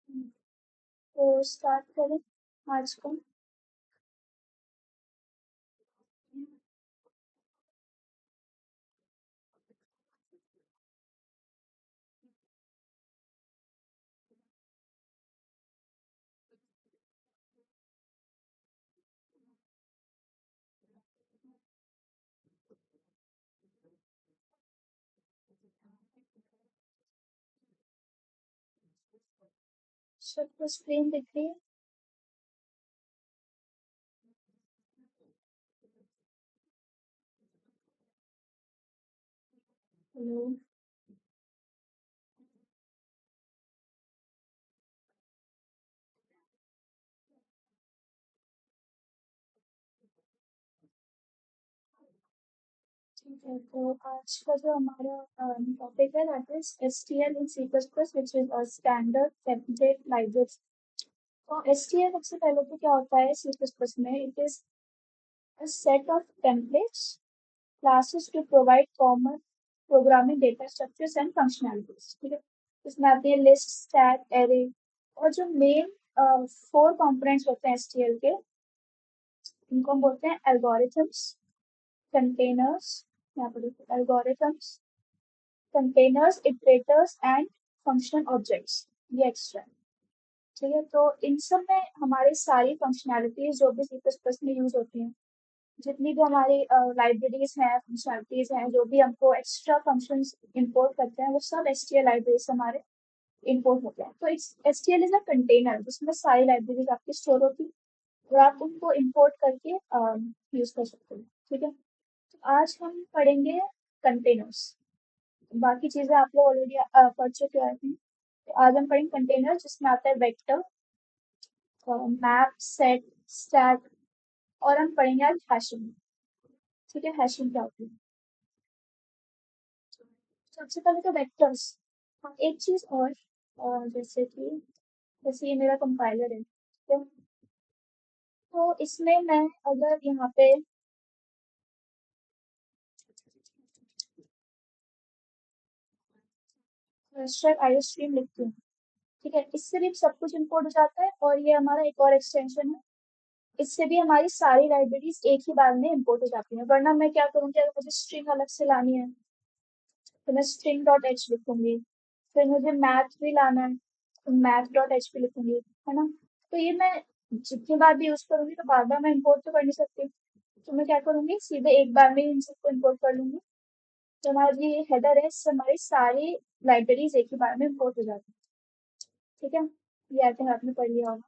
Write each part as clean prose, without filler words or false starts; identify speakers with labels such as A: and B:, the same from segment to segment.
A: तो स्टार्ट करें आज का। सबको स्क्रीन दिख रही है? हेलो। ठीक है, तो आज का जो हमारा टॉपिक है that is STL in C plus plus which is a standard template library. तो एसटीएल सबसे पहले तो क्या होता है सी प्लस प्लस में? It is a set of templates classes to provide common programming data structures and functionalities. ठीक है, इसमें आती है लिस्ट, स्टैक, एरे, और जो मेन 4 कंपोनेंट्स होते हैं एसटीएल के, इनको हम बोलते हैं एल्गोरिथम्स, कंटेनर्स, यहाँ पर देखो algorithms, containers, iterators and function objects, ये एक्स्ट्रा है। ठीक है, तो इन सब में हमारी सारी फंक्शनैलिटीज जो भी सी प्लस प्लस में यूज होती हैं, जितनी भी हमारी लाइब्रेरीज हैं, फंक्शनैलिटीज हैं, जो भी हमको एक्स्ट्रा फंक्शंस इंपोर्ट करते हैं, वो सब एसटीएल लाइब्रेरी से हमारे इंपोर्ट होते हैं। तो एसटीएल इज अ कंटेनर जिसमें सारी लाइब्रेरीज आपकी स्टोर होती है और आप उनको इंपोर्ट करके यूज कर सकते हैं। ठीक है, तो आज हम पढ़ेंगे कंटेनर्स। बाकी चीजें आप लोग ऑलरेडी पढ़ चुके हैं। तो आज हम पढ़ेंगे कंटेनर जिसमें आता है वेक्टर, मैप, सेट, स्टैक, और हम पढ़ेंगे आज हैशिंग। ठीक है, हैशिंग क्या होती है? सबसे पहले तो वेक्टर्स। हाँ, एक चीज और, जैसे ये मेरा कंपाइलर है, ठीक है? तो इसमें मैं अगर यहाँ पे स्ट्रक्ट आईओ स्ट्रीम लिखती हूँ, ठीक है, इससे भी सब कुछ इंपोर्ट हो जाता है। और ये हमारा एक और एक्सटेंशन है, इससे भी हमारी सारी लाइब्रेरीज एक ही बार में इंपोर्ट हो जाती हैं। वरना मैं क्या करूँगी, अगर मुझे स्ट्रिंग अलग से लानी है तो मैं स्ट्रिंग डॉट एच लिखूंगी, फिर मुझे मैथ भी लाना है तो मैथ डॉट एच पी लिखूंगी, है ना? तो ये मैं जितनी बार भी यूज करूंगी तो बार बार मैं इंपोर्ट तो कर नहीं सकती। तो मैं क्या करूंगी, सीधे एक बार में ही इन सबको इंपोर्ट कर लूंगी। तो हमारा जो ये हेडर है, इससे हमारी सारी लाइब्रेरीज एक ही बार में इंपोर्ट हो जाती है। ठीक है, ये आई थिंक आपने पढ़ लिया होगा।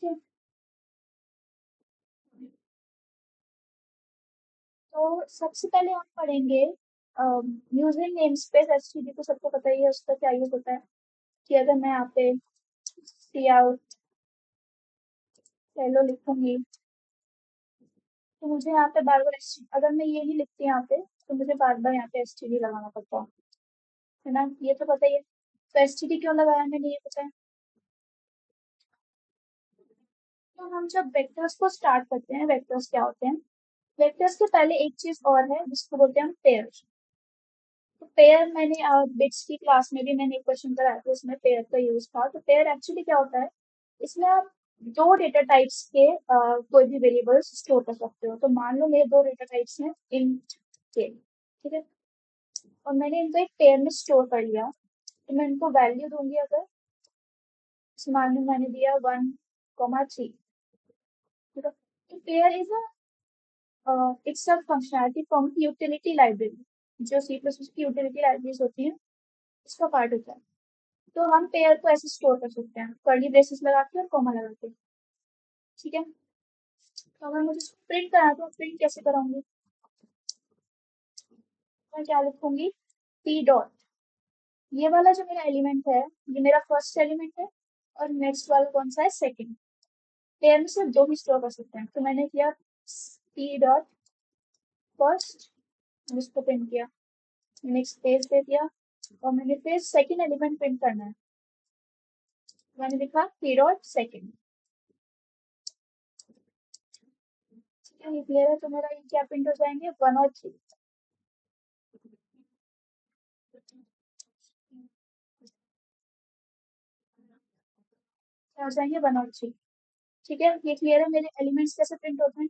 A: ठीक है, तो सबसे पहले हम पढ़ेंगे यूजिंग नेम स्पेस एसटीडी। तो सबको पता ही है उसका क्या यूज होता है, कि अगर मैं यहाँ पे सी आउट हेलो लिखूंगी तो मुझे यहाँ पे बार बार अगर मैं ये नहीं लिखती यहाँ पे तो मुझे बार बार यहाँ पे एसटीडी लगाना पड़ता है ना? ये तो पता ही है। तो एसटीडी क्यों लगाया मैंने, ये पता है? तो हम जब वेक्टर्स को स्टार्ट करते हैं, वेक्टर्स क्या होते हैं? वेक्टर्स के पहले एक चीज और है जिसको बोलते हैं हम पेयर। तो पेयर मैंने बिट्स की क्लास में भी मैंने एक क्वेश्चन कराया था, उसमें पेयर का यूज था। तो पेयर एक्चुअली क्या होता है, इसमें आप दो डेटा टाइप्स के कोई भी वेरिएबल्स स्टोर कर सकते हो। तो मान लो मेरे दो डेटा टाइप्स हैं इंट के, ठीक है, और मैंने इनको एक पेयर में स्टोर कर लिया। तो मैं इनको वैल्यू दूंगी, अगर इस मान में मैंने दिया 1,3, ठीक है। तो pair is it's a functionality from utility library, जो सी प्लस प्लस की यूटिलिटी लाइब्रेरीज होती हैं, इसका पार्ट होता है। तो हम पेयर को ऐसे स्टोर कर सकते हैं, कर्ली ब्रेसेस लगा के और कॉमा लगा के। ठीक है, तो अगर मुझे इसको प्रिंट करना है तो प्रिंट कैसे कराऊंगी? मैं क्या लिखूंगी, पी डॉट, ये वाला जो मेरा एलिमेंट है ये मेरा फर्स्ट एलिमेंट है, और नेक्स्ट वाला कौन सा है, सेकंड। पेयर में सिर्फ दो ही स्टोर कर सकते हैं। तो मैंने किया पी डॉट फर्स्ट, इसको प्रिंट किया, मैंने एक स्पेस दे दिया, और मैंने फिर सेकंड एलिमेंट प्रिंट करना है, मैंने लिखा पी डॉट सेकंड। ये क्लियर है? तो मेरा ये क्या प्रिंट हो जाएंगे, 1 और 3। क्या हो जाएंगे, 1 और 3। ठीक है, ये क्लियर है? मेरे एलिमेंट्स कैसे प्रिंट होते हैं?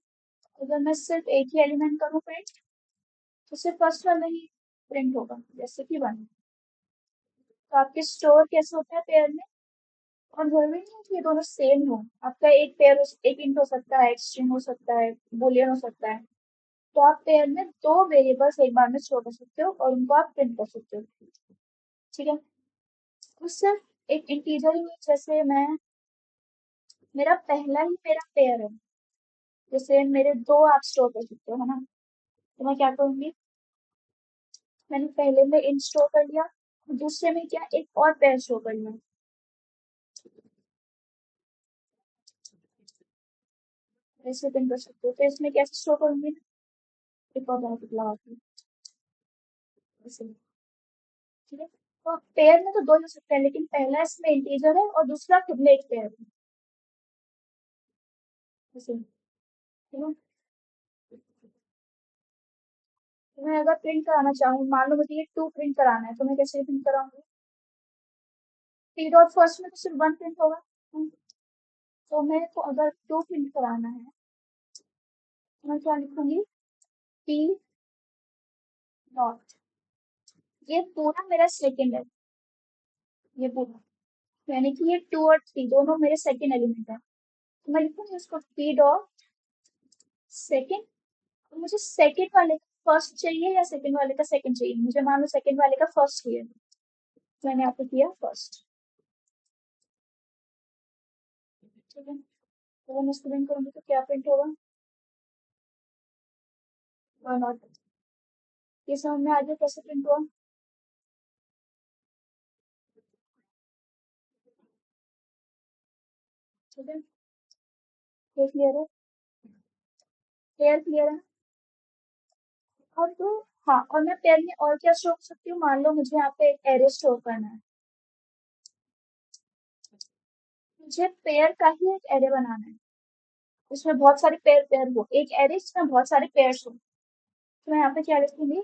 A: अगर मैं सिर्फ एक ही एलिमेंट करूँ प्रिंट, तो सिर्फ फर्स्ट वाला ही प्रिंट होगा, जैसे कि 1। तो आपके स्टोर कैसे होता है पेयर में? और जरूरी नहीं है कि ये दोनों सेम हो। आपका एक पेयर, एक इंट हो सकता है, एक स्ट्रिंग हो सकता है, बुलियन हो सकता है। तो आप पेयर में दो वेरिएबल्स एक बार में स्टोर कर सकते हो और उनको आप प्रिंट कर सकते हो। ठीक है, तो सिर्फ एक इंटीजर ही नहीं, जैसे मैं, मेरा पहला ही मेरा पेयर है, जैसे मेरे दो आप स्टोर कर सकते हो, है ना? तो मैं क्या करूंगी, मैंने पहले में इंट स्टोर कर लिया, दूसरे में क्या, एक और पेयर स्टोर कर लिया। ऐसे प्रिंट कर सकते हो। तो इसमें कैसे स्टोर करूंगी ना, एक और ब्रैकेट लगा के, ऐसे। ठीक है, तो पेयर में तो दो ही हो सकते हैं, लेकिन पहला इसमें इंटीजर है और दूसरा खुद में एक पेयर है, ऐसे। ठीक है, तो मैं अगर प्रिंट कराना चाहूँ, मान लो मुझे ये 2 प्रिंट कराना है, तो मैं कैसे प्रिंट कराऊंगी? टी डॉट फर्स्ट में तो सिर्फ 1 प्रिंट होगा। हम्म, तो मेरे को अगर 2 प्रिंट कराना है, तो मैं क्या लिखूंगी, टी डॉट, ये पूरा मेरा सेकंड है, ये पूरा, यानी कि ये 2 और 3 दोनों मेरे सेकंड एलिमेंट है। तो मैं लिखूंगी उसको टी डॉट सेकंड। तो मुझे सेकंड वाले का फर्स्ट चाहिए या सेकंड वाले का सेकंड चाहिए? मुझे मान लो सेकंड वाले का फर्स्ट चाहिए, तो मैंने आपको किया फर्स्ट। ठीक है, तो मैं इसको प्रिंट करूंगी तो क्या प्रिंट होगा, 1 और 2। ये समझ में आ गया कैसे प्रिंट हुआ? ठीक है, ये क्लियर है? पेयर क्लियर है? और तो, हाँ, और मैं पेयर में और क्या स्टोर कर सकती हूँ, मान लो मुझे यहाँ पे एक एरे स्टोर करना है, मुझे पेयर का ही एक एरे बनाना है, उसमें बहुत सारे पेयर पेयर हो, एक एरे जिसमें बहुत सारे पेयर्स हो। तो मैं यहाँ पे क्या लिखूंगी,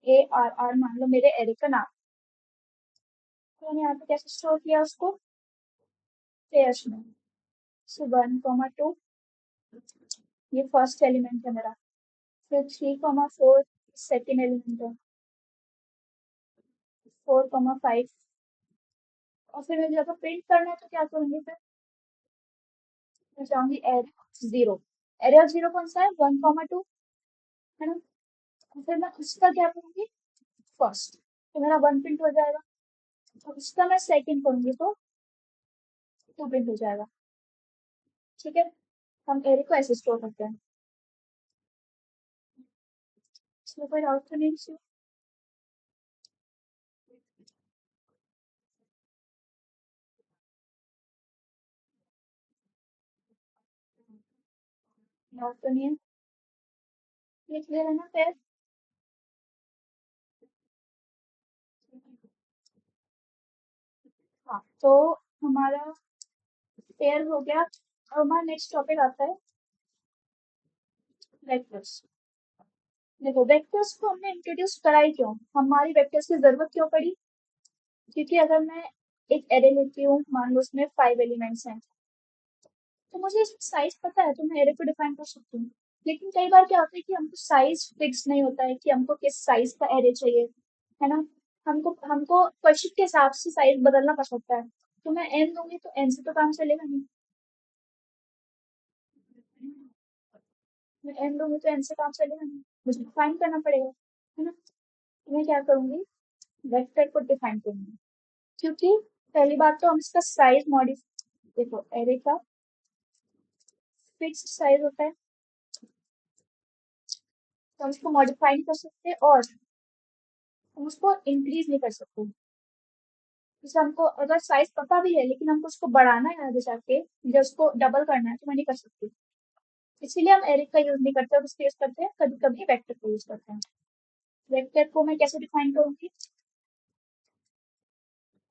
A: ARR, मान लो मेरे एरे का नाम। तो मैंने यहाँ पे कैसे स्टोर किया उसको, पेयर्स में। सो 1, 2, ये फर्स्ट एलिमेंट है मेरा, फिर 3, 4 सेकेंड एलिमेंट है, 4, 5। और फिर मुझे अगर प्रिंट करना है तो क्या करूंगी फिर, मैं चाहूंगी एरे 0। एरे ऑफ 0 कौन सा है, 1, 2, है ना? और फिर मैं उसका क्या करूंगी, फर्स्ट, तो मेरा 1 प्रिंट हो जाएगा। तो उसका मैं सेकंड करूंगी तो 2 प्रिंट हो जाएगा। ठीक है, हम एरे को ऐसे स्टोर करते हैं। इसमें कोई डाउट तो नहीं किसी डाउट तो नहीं है? ये क्लियर है ना फिर? हाँ, तो हमारा पेयर हो गया। अब हमारा नेक्स्ट टॉपिक आता है वेक्टर्स। देखो, वेक्टर्स को हमने इंट्रोड्यूस करा ही क्यों, हमारी वेक्टर्स की जरूरत क्यों पड़ी? क्योंकि अगर मैं एक एरे लेती हूँ, मान लो उसमें 5 एलिमेंट्स हैं, तो मुझे इसमें साइज पता है, तो मैं एरे को डिफाइन कर सकती हूँ। लेकिन कई बार क्या होता है कि हमको साइज फिक्स नहीं होता है कि हमको किस साइज का एरे चाहिए, है ना? हमको हमको क्वेश्चन के हिसाब से साइज बदलना पड़ सकता है। तो मैं एन दूंगी तो एन से तो काम चलेगा नहीं, मैं एन दूंगी तो एन से काम चलेगा नहीं, मुझे डिफाइन करना पड़ेगा, है ना? तो मैं क्या करूंगी, वेक्टर को डिफाइन करूंगी। क्योंकि पहली बात तो हम इसका साइज मॉडिफाई, देखो एरे का फिक्स्ड साइज होता है, तो हम इसको मॉडिफाई नहीं कर सकते और हम उसको इंक्रीज नहीं कर सकते। जैसे हमको अगर साइज पता भी है लेकिन हमको उसको बढ़ाना है आगे जाके, या उसको डबल करना है, तो मैं नहीं कर सकती। इसीलिए हम एरे का यूज नहीं करते, और उसका यूज करते हैं कभी कभी वेक्टर का यूज करते हैं। वेक्टर को मैं कैसे डिफाइन करूंगी,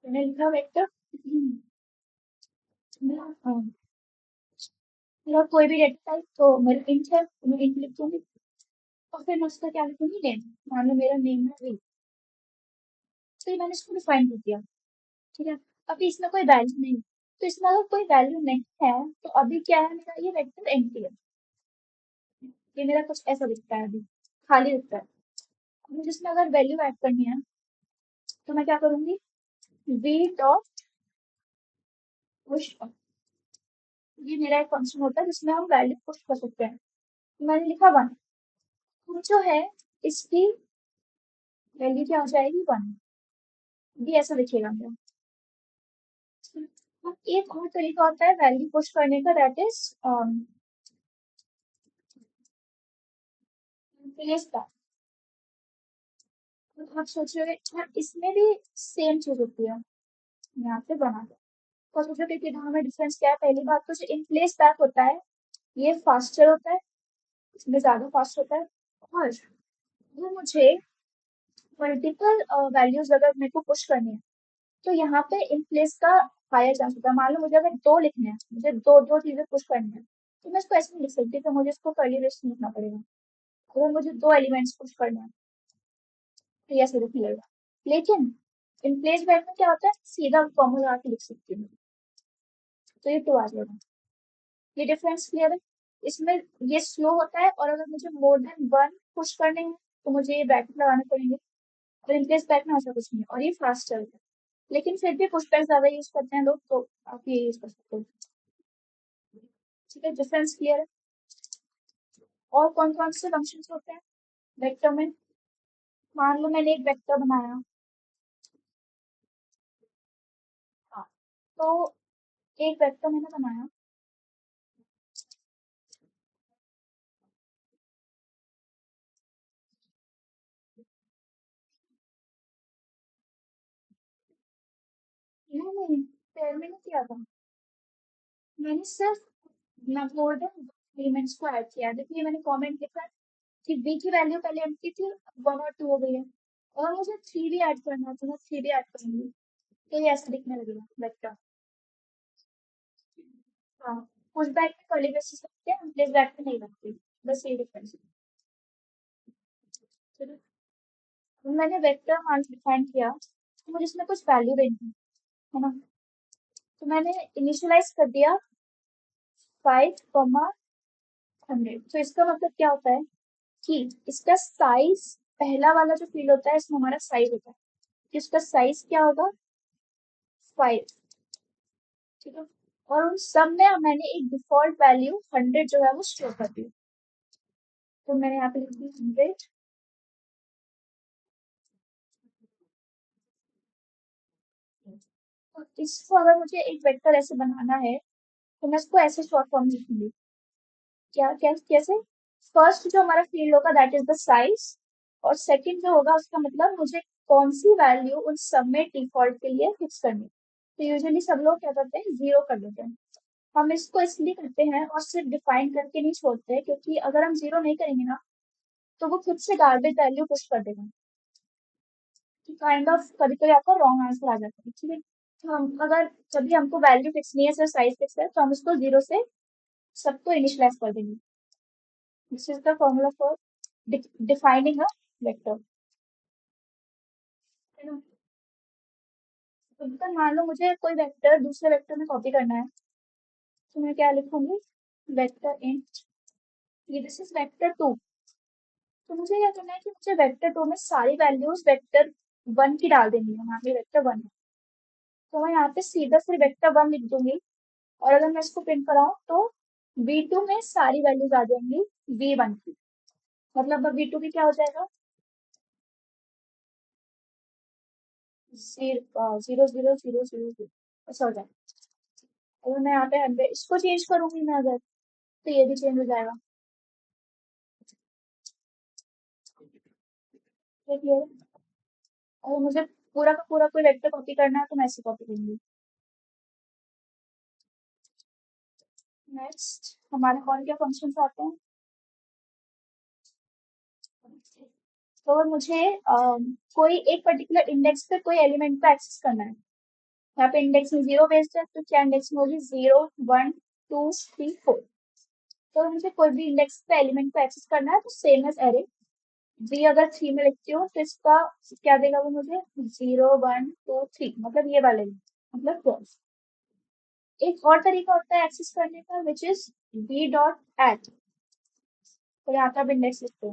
A: मैंने लिखा वेक्टर, मतलब कोई भी डेटा टाइप, तो मेरा इंट है तो मैं इंट लिख दूंगी, और फिर मैं उसका क्या लिखूंगी, नेम। मान लो मेरा नेम है वी, तो ये मैंने इसको डिफाइन कर दिया। ठीक है। अभी इसमें कोई वैल्यू नहीं है, तो इसमें अगर कोई वैल्यू नहीं है तो अभी क्या है, मेरा ये वेक्टर एम्प्टी है। ये मेरा कुछ ऐसा दिखता है, अभी खाली दिखता है। अब मुझे इसमें अगर वैल्यू ऐड करनी है तो मैं क्या करूंगी, वी डॉट पुश। ये मेरा एक फंक्शन होता है जिसमें हम वैल्यू पुश कर सकते हैं। तो मैंने लिखा वन, तो जो है इसकी वैल्यू क्या हो जाएगी, वन। ये ऐसा दिखेगा मेरा। अब एक और तरीका होता है वैल्यू पुश करने का, दैट इज प्लेस बैक। तो आप सोच रहे हो हाँ, इसमें भी सेम चीज होती है। यहाँ पे बना दो, तो सोचो कि दोनों में डिफरेंस क्या है। पहली बात तो जो इन प्लेस बैक होता है ये फास्टर होता है, इसमें ज्यादा फास्ट होता है। और वो मुझे मल्टीपल वैल्यूज अगर मेरे को पुश करनी है तो यहाँ पे इन प्लेस का हायर चांस होता है। मान लो मुझे अगर दो लिखने हैं, मुझे दो दो चीजें पुश करनी है, तो मैं इसको ऐसे नहीं लिख सकती, तो मुझे इसको कर्ली ब्रेस में लिखना पड़ेगा। अगर मुझे दो एलिमेंट्स पुश करने हैं तो ये ऐसे लिख लेगा। लेकिन इन प्लेस बैक में क्या होता है, सीधा फॉर्मूला आके लिख सकती हूँ, तो ये टू आ जाएगा। ये डिफरेंस क्लियर है। इसमें ये स्लो होता है, और अगर मुझे मोर देन वन पुश करने हैं तो मुझे ये ब्रैकेट लगाने पड़ेंगे। और इन प्लेस बैक में ऐसा कुछ नहीं है, और ये फास्ट चलता है। लेकिन फिर भी पुश बैक ज्यादा यूज करते हैं लोग, तो आप ये यूज कर सकते हो। ठीक है, डिफरेंस क्लियर है। और कौन कौन से फंक्शंस होते हैं वेक्टर में। मान लो मैंने एक वेक्टर बनाया। हाँ, तो एक वेक्टर मैंने बनाया। नहीं नहीं, पेयर में नहीं किया था। मैंने सिर्फ मोर देन एलिमेंट्स को ऐड किया है। देखिए मैंने कमेंट लिखा है कि बी की वैल्यू पहले एम्प्टी थी, वन और टू हो गई है, और मुझे थ्री भी ऐड करना है तो मैं थ्री भी ऐड करूंगी, तो ये ऐसा दिखने लगेगा वेक्टर। हाँ, पुश बैक में कर्ली ब्रेसेस रखते हैं, प्लेस बैक में नहीं रखते। बस ये डिफरेंस है। चलो, अब मैंने वेक्टर मान डिफाइन किया, तो मुझे इसमें कुछ वैल्यू देनी है ना। तो मैंने इनिशियलाइज कर दिया 5, 100। तो इसका मतलब क्या होता है कि इसका साइज, पहला वाला जो फील्ड होता है इसमें हमारा साइज होता है, कि उसका साइज क्या होगा, 5। ठीक है। और उन सब में मैंने एक डिफॉल्ट वैल्यू 100 जो है वो स्टोर कर दी। तो मैंने यहाँ पे लिख दी 100। तो इसको अगर मुझे एक वेक्टर ऐसे बनाना है तो मैं इसको ऐसे शॉर्ट फॉर्म में लिखूंगी। क्या क्या कैसे, फर्स्ट जो हमारा फील्ड होगा दैट इज द साइज, और सेकंड जो होगा उसका मतलब मुझे कौन सी वैल्यू उन सब में डिफॉल्ट के लिए फिक्स करनी है। तो यूजुअली सब लोग क्या करते हैं, जीरो कर देते हैं। हम इसको इसलिए करते हैं और सिर्फ डिफाइन करके नहीं छोड़ते हैं, क्योंकि अगर हम जीरो नहीं करेंगे ना तो वो खुद से गार्बेज वैल्यू पुश कर देगा। तो काइंड ऑफ कभी कभी आपका रॉन्ग आंसर आ जाता है। ठीक है, तो हम अगर कभी हमको वैल्यू फिक्स नहीं है, सिर्फ साइज फिक्स है, तो हम उसको जीरो से सबको इनिशियलाइज कर देंगे। This is the formula for defining a vector, है ना। तो अगर मान लो मुझे कोई वेक्टर दूसरे वेक्टर में कॉपी करना है, तो मैं क्या लिखूंगी, वेक्टर इंट, ये दिस इज वेक्टर टू। तो मुझे क्या करना है कि मुझे वेक्टर टू में सारी वैल्यूज वेक्टर वन की डाल देनी है, यहाँ पे वेक्टर वन है, तो मैं यहाँ पे सीधा फिर वेक्टर वन लिख दूंगी। और अगर मैं इसको प्रिंट कराऊं तो V2 में सारी वैल्यूज आ जाएंगी V1 की। मतलब अब V2 की क्या हो जाएगा, zero zero zero zero zero, ऐसा हो जाएगा। अगर मैं यहाँ पे 100 इसको चेंज करूंगी मैं अगर, तो ये भी चेंज हो जाएगा। देखिए, अगर मुझे पूरा का पूरा कोई वेक्टर कॉपी करना है तो मैं ऐसे कॉपी करूंगी। नेक्स्ट हमारे कौन क्या फंक्शंस आते हैं। तो अगर मुझे कोई एक पर्टिकुलर इंडेक्स पे कोई एलिमेंट को एक्सेस करना है, यहाँ पे इंडेक्स में जीरो बेस्ड है, तो क्या इंडेक्स में होगी, 0 1 2 3 4। तो मुझे कोई भी इंडेक्स पे एलिमेंट को एक्सेस करना है तो सेम एज एरे। बी अगर 3 में लिखती हूँ तो इसका क्या देगा वो मुझे, 0 1 2 3, मतलब ये वाले, मतलब 12। एक और तरीका होता है एक्सेस करने का, which is b dot at. तो यहाँ पे आप इंडेक्स लिखते हो,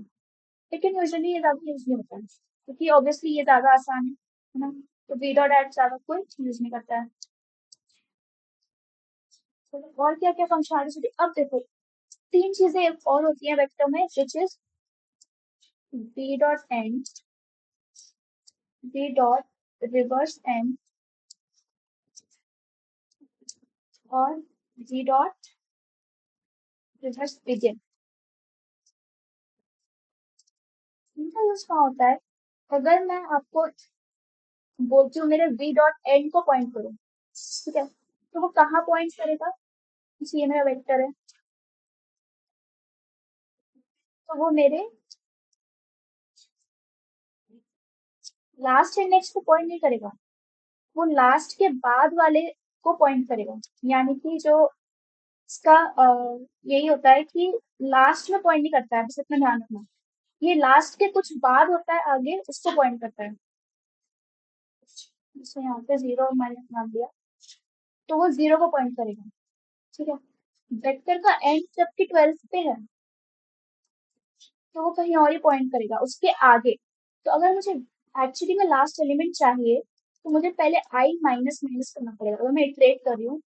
A: लेकिन यूजुअली ये ज्यादा यूज नहीं होता है क्योंकि ऑब्वियसली ये ज्यादा आसान है ना। तो बी डॉट एट ज्यादा कोई यूज नहीं करता है। तो और क्या क्या फंक्शनलिटी, अब देखो तीन चीजें और होती हैं वेक्टर में, which is b dot end, b dot reverse end, और बी डॉट रिवर्स बिगिन। इनका यूज कहाँ होता है, अगर मैं आपको बोलती हूँ मेरे वी डॉट एंड को पॉइंट करो, ठीक है, तो वो कहाँ पॉइंट करेगा, ये मेरा वेक्टर है, तो वो मेरे लास्ट इंडेक्स को पॉइंट नहीं करेगा, वो लास्ट के बाद वाले को पॉइंट करेगा। यानी कि जो इसका यही होता है कि लास्ट में पॉइंट नहीं करता है, बस इतना ध्यान रखना। ये लास्ट के कुछ बाद होता है आगे, उसको पॉइंट करता है। जैसे यहाँ पे 0 मैंने नाम दिया, तो वो 0 को पॉइंट करेगा, ठीक है। वेक्टर का एंड जबकि 12 पे है, तो वो कहीं और ही पॉइंट करेगा उसके आगे। तो अगर मुझे एक्चुअली में लास्ट एलिमेंट चाहिए, तो मुझे पहले आई माइनस माइनस करना पड़ेगा। अगर मैं इटरेट कर रही हूँ,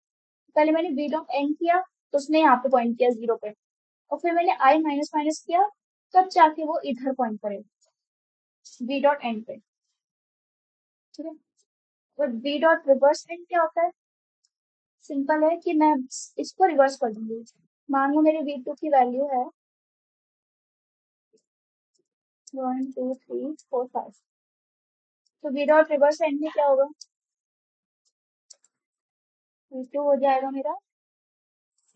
A: पहले मैंने वी डॉट एन किया तो उसने यहाँ पे पॉइंट किया 0 पे, और फिर मैंने आई माइनस माइनस किया, तब जाके वो इधर पॉइंट करेगा, वी डॉट एन पे, ठीक है। और वी डॉट रिवर्स एन क्या होता है, सिंपल है कि मैं इसको रिवर्स कर दूंगी। मान लो मेरी वी टू की वैल्यू है 1 2 3 4 5, तो वी डॉट रिवर्स एन में क्या होगा, वी टू हो जाएगा मेरा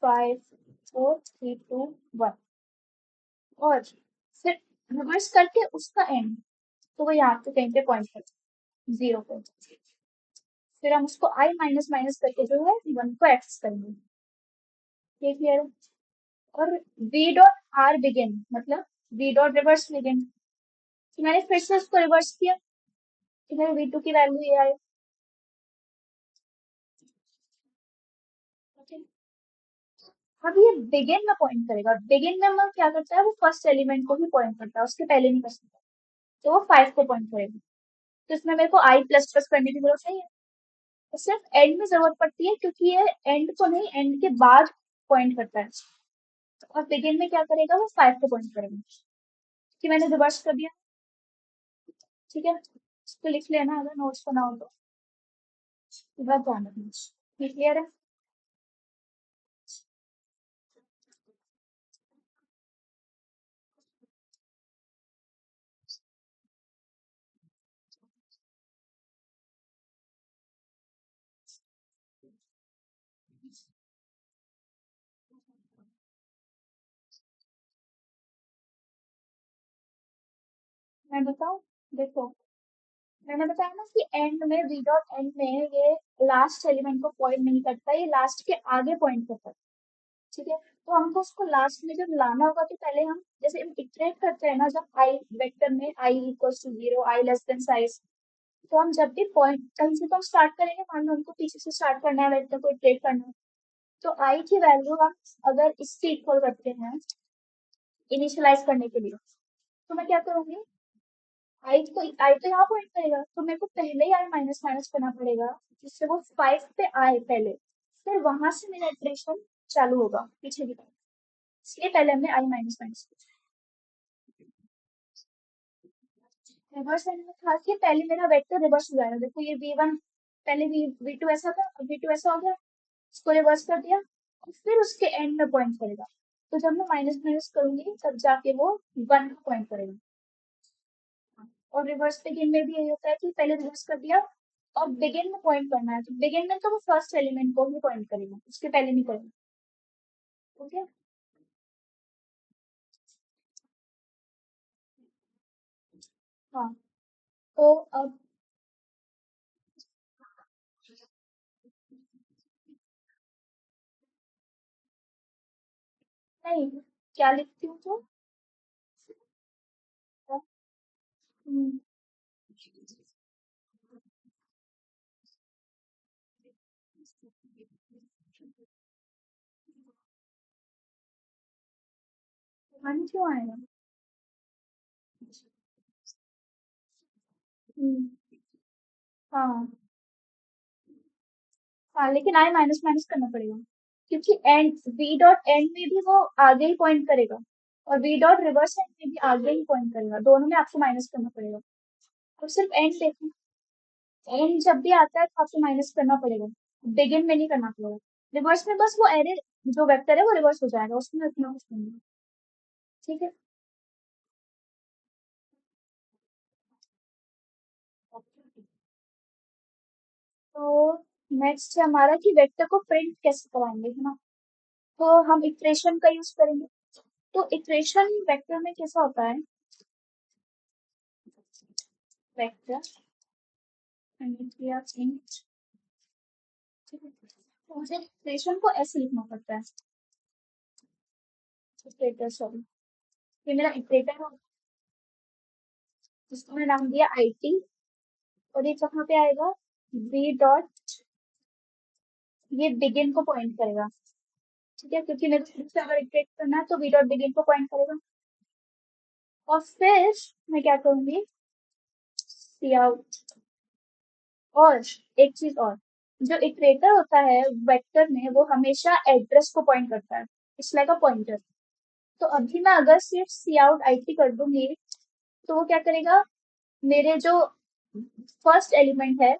A: 5 4 3 2 1, और फिर रिवर्स करके उसका एंड, तो वो यहाँ पे कहीं पे पॉइंट करता है 0 पे। फिर हम उसको आई माइनस माइनस करके जो है 1 को एक्सेस करेंगे, ये क्लियर है। और वी डॉट आर बिगिन मतलब वी डॉट रिवर्स बिगिन, तो मैंने फिर से उसको रिवर्स किया, तो मेरे वी टू की वैल्यू ये आई, ओके। अब ये बिगिन में पॉइंट करेगा, बिगिन में मतलब क्या करता है, वो फर्स्ट एलिमेंट को ही पॉइंट करता है, उसके पहले नहीं कर सकता, तो वो 5 को पॉइंट करेगा। तो इसमें मेरे को आई प्लस प्लस करने की जरूरत नहीं है, तो सिर्फ एंड में जरूरत पड़ती है क्योंकि ये एंड को नहीं, एंड के बाद पॉइंट करता है। और बिगिन में क्या करेगा, वो 5 को पॉइंट करेगा, कि मैंने रिवर्स कर दिया, ठीक है। इसको लिख लेना अगर नोट्स बनाओ तो, इधर ध्यान रखना, ये क्लियर है। मैं बताऊं, देखो मैंने बताया ना कि एंड में वी डॉट एंड में ये लास्ट एलिमेंट को पॉइंट नहीं करता, ये लास्ट के आगे पॉइंट करता है, ठीक है। तो हमको उसको लास्ट में जब लाना होगा, तो पहले हम जैसे हम इटरेट करते हैं ना, जब आई वेक्टर में i equals to 0, i less than size, तो हम जब भी पॉइंट कहीं से तो हम स्टार्ट करेंगे, मान लो हमको पीछे से स्टार्ट करना है, वेक्टर को इटरेट करना है, तो आई की वैल्यू हम अगर इससे इक्वल करते हैं इनिशियलाइज करने के लिए, तो मैं क्या करूंगी, आई तो यहाँ पॉइंट करेगा, तो मेरे को पहले ही आई माइनस माइनस करना पड़ेगा, जिससे वो 5 पे आए पहले, फिर वहां से मेरा इटरेशन चालू होगा पीछे की तरफ, इसलिए पहले हमने आई माइनस माइनस। रिवर्स एंड में था कि पहले मेरा वेक्टर रिवर्स हो जाएगा, देखो ये वी1, पहले वी टू ऐसा था, अब वी टू ऐसा हो गया, इसको रिवर्स कर दिया, और फिर उसके एंड में पॉइंट करेगा। तो जब मैं माइनस माइनस करूंगी तब जाके वो 1 को पॉइंट करेगा। और रिवर्स बिगिन में भी यही होता है कि पहले रिवर्स कर दिया और बिगिन में पॉइंट करना है, तो बिगिन में तो वो फर्स्ट एलिमेंट को ही पॉइंट करेगा, उसके पहले नहीं करेगा, ओके। हाँ, तो अब नहीं, क्या लिखती हूँ तो? हम्म, वन क्यों आएगा? हम्म, हाँ हाँ, लेकिन आई माइनस माइनस करना पड़ेगा, क्योंकि एंड वी डॉट एंड में भी वो आगे ही पॉइंट करेगा, और वी डॉट रिवर्स एंड में भी आगे ही पॉइंट करेगा, दोनों में आपको माइनस करना पड़ेगा। अब सिर्फ एंड देखो, एंड जब भी आता है तो आपको माइनस करना पड़ेगा, बिगिन में नहीं करना पड़ेगा। रिवर्स में बस वो एरे जो वेक्टर है वो रिवर्स हो जाएगा, उसमें उतना कुछ नहीं है। ठीक है। तो नेक्स्ट है हमारा कि वेक्टर को प्रिंट कैसे कराएंगे, है ना? तो हम इक्वेशन का यूज करेंगे। तो इक्वेशन वेक्टर में कैसा होता है? वेक्टर इंट, ठीक है, तो मुझे इक्वेशन को ऐसे लिखना पड़ता है, इक्वेटर, सॉरी, ये मेरा इक्वेटर है, जिसको मैंने नाम दिया आई टी, और ये कहाँ पे आएगा? वी डॉट, ये बिगिन को पॉइंट करेगा, ठीक है, क्योंकि मेरे को से अगर इक्वेट करना है तो वी डॉट बिगिन को पॉइंट करेगा। और फिर मैं क्या करूंगी, सी आउट। और एक चीज और, जो इक्वेटर होता है वेक्टर में वो हमेशा एड्रेस को पॉइंट करता है, इट्स लाइक अ पॉइंटर। तो अभी मैं अगर सिर्फ सी आउट आई टी कर दूंगी तो वो क्या करेगा, मेरे जो फर्स्ट एलिमेंट है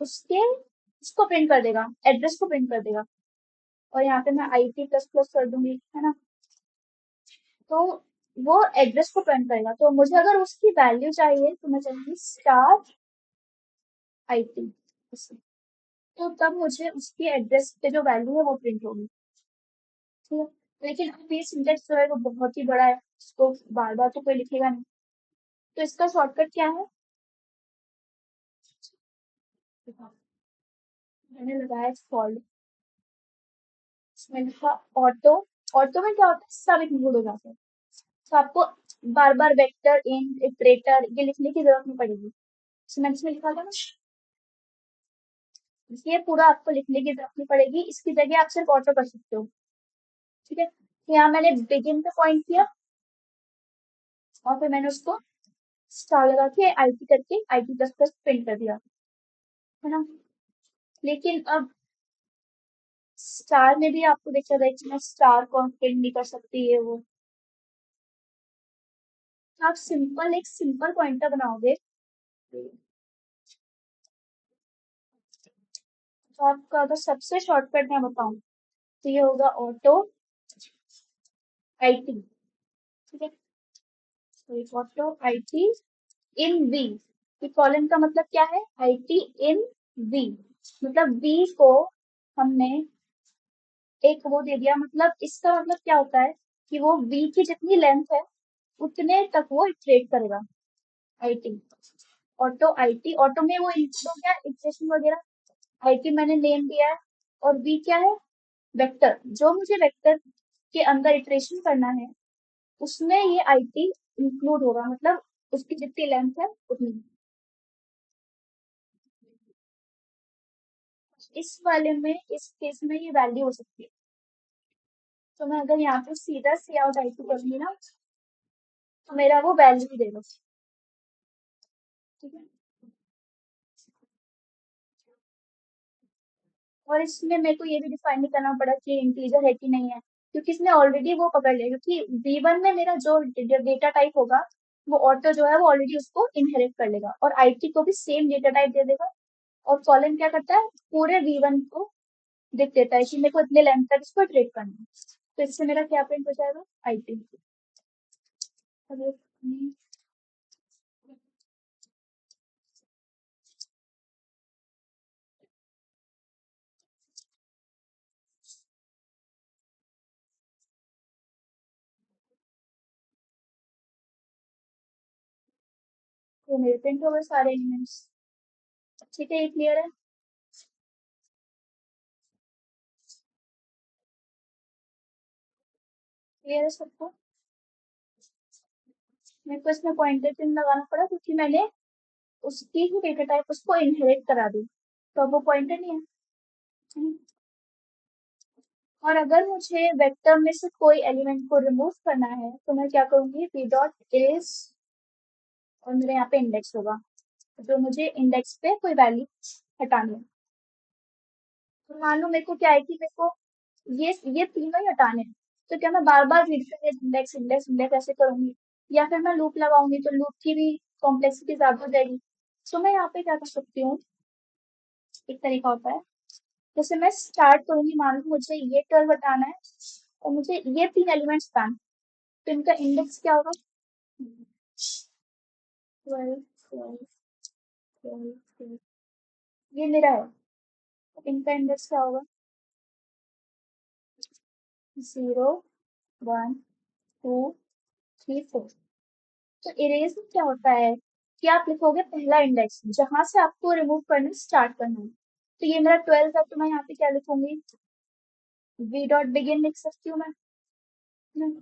A: उसके उसको प्रिंट कर देगा, एड्रेस को प्रिंट कर देगा। और यहाँ पे मैं आई टी प्लस प्लस कर दूंगी, है ना? तो वो एड्रेस को प्रिंट करेगा, तो मुझे अगर उसकी वैल्यू चाहिए तो मैं चाहूंगी स्टार आई टी, तो तब मुझे उसकी एड्रेस पे जो वैल्यू है वो प्रिंट होगी। ठीक है, लेकिन अब ये सिंटेक्स जो है वो बहुत ही बड़ा है, इसको बार बार तो कोई लिखेगा नहीं, तो इसका शॉर्टकट क्या है? मैंने लगाया फॉल्ट, इसमें लिखा ऑटो। ऑटो में क्या होता है, सब इंक्लूड हो जाते हैं, तो आपको बार बार वेक्टर इंट इटरेटर ये लिखने की जरूरत नहीं पड़ेगी। इसमें इसमें लिखा था ना, ये पूरा आपको लिखने की जरूरत नहीं पड़ेगी, इसकी जगह आप सिर्फ ऑटो कर सकते हो। ठीक है, तो यहाँ मैंने बिगिन पे पॉइंट किया, और फिर मैंने उसको स्टार लगा के आईटी करके आईटी प्लस प्लस प्रिंट कर दिया, है ना? लेकिन अब स्टार में भी आपको देखा जाए कि मैं स्टार को प्रिंट नहीं कर सकती है वो, तो आप सिंपल एक सिंपल पॉइंटर बनाओगे, तो आपका अगर सबसे शॉर्टकट मैं बताऊं तो ये होगा ऑटो आईटी। ठीक है, तो ऑटो आईटी इन वी, ये कॉलन का मतलब क्या है, आईटी इन वी, मतलब वी को हमने एक वो दे दिया, मतलब इसका मतलब क्या होता है कि वो वी की जितनी लेंथ है उतने तक वो इटरेट करेगा, आईटी। ऑटो आईटी, ऑटो में वो इंक्लूड हो गया इटरेशन वगैरह, आईटी मैंने नेम दिया है, और वी क्या है, वेक्टर, जो मुझे वेक्टर के अंदर इटरेशन करना है उसमें ये आईटी इंक्लूड होगा, मतलब उसकी जितनी लेंथ है उतनी। इस वाले में इस केस में ये वैल्यू हो सकती है, तो मैं अगर यहाँ पे सीधा सी आउट आई टू करूंगी ना तो मेरा वो वैल्यू ही देगा। ठीक है, और इसमें मेरे को ये भी डिफाइन नहीं करना पड़ा कि इंटीजर है कि नहीं है, क्योंकि इसने ऑलरेडी वो पकड़ लिया, क्योंकि V1 में मेरा जो डेटा टाइप होगा वो ऑटो जो है वो ऑलरेडी उसको इनहेरिट कर लेगा, और आईटी को भी सेम डेटा टाइप दे देगा। और कॉलन क्या करता है, पूरे V1 को दिख देता है कि मेरे को इतने लेंथ तक इसको ट्रेड करना है, तो इससे मेरा क्या प्रिंट हो जाएगा, आईटी। तो मेरे प्रिंट हो गए सारे एलिमेंट्स। ठीक है, ये क्लियर है? क्लियर है सबको? मेरे को इसमें पॉइंटर चिन्ह लगाना पड़ा क्योंकि मैंने उसकी ही डेटा टाइप उसको इनहेरिट करा दी, तो अब वो पॉइंटर नहीं है। हम्म। और अगर मुझे वेक्टर में से कोई एलिमेंट को रिमूव करना है तो मैं क्या करूंगी, वी डॉट इरेज, और मेरे यहाँ पे इंडेक्स होगा, जो मुझे इंडेक्स पे कोई वैल्यू हटानी है। तो मान लो मेरे को क्या है कि मेरे को ये तीनों ही हटाने हैं, तो क्या मैं बार बार रीड करके इंडेक्स इंडेक्स इंडेक्स ऐसे करूंगी, या फिर मैं लूप लगाऊंगी तो लूप की भी कॉम्प्लेक्सिटी ज्यादा हो जाएगी। तो मैं यहाँ पे क्या कर सकती हूँ, एक तरीका होता है, जैसे मैं स्टार्ट करूंगी, मान लो मुझे ये 12 हटाना है और मुझे ये तीन एलिमेंट्स हटाना है, तो इनका इंडेक्स क्या होगा, 12 12 12 12, ये मेरा है, तो इनका इंडेक्स क्या होगा, 0 1 2 3 4। तो इरेज में क्या होता है कि आप लिखोगे पहला इंडेक्स जहां से आपको रिमूव करना स्टार्ट करना है, तो ये मेरा 12 है, तो मैं यहाँ पे क्या लिखूंगी, वी डॉट बिगिन लिख सकती हूँ मैं। हम्म।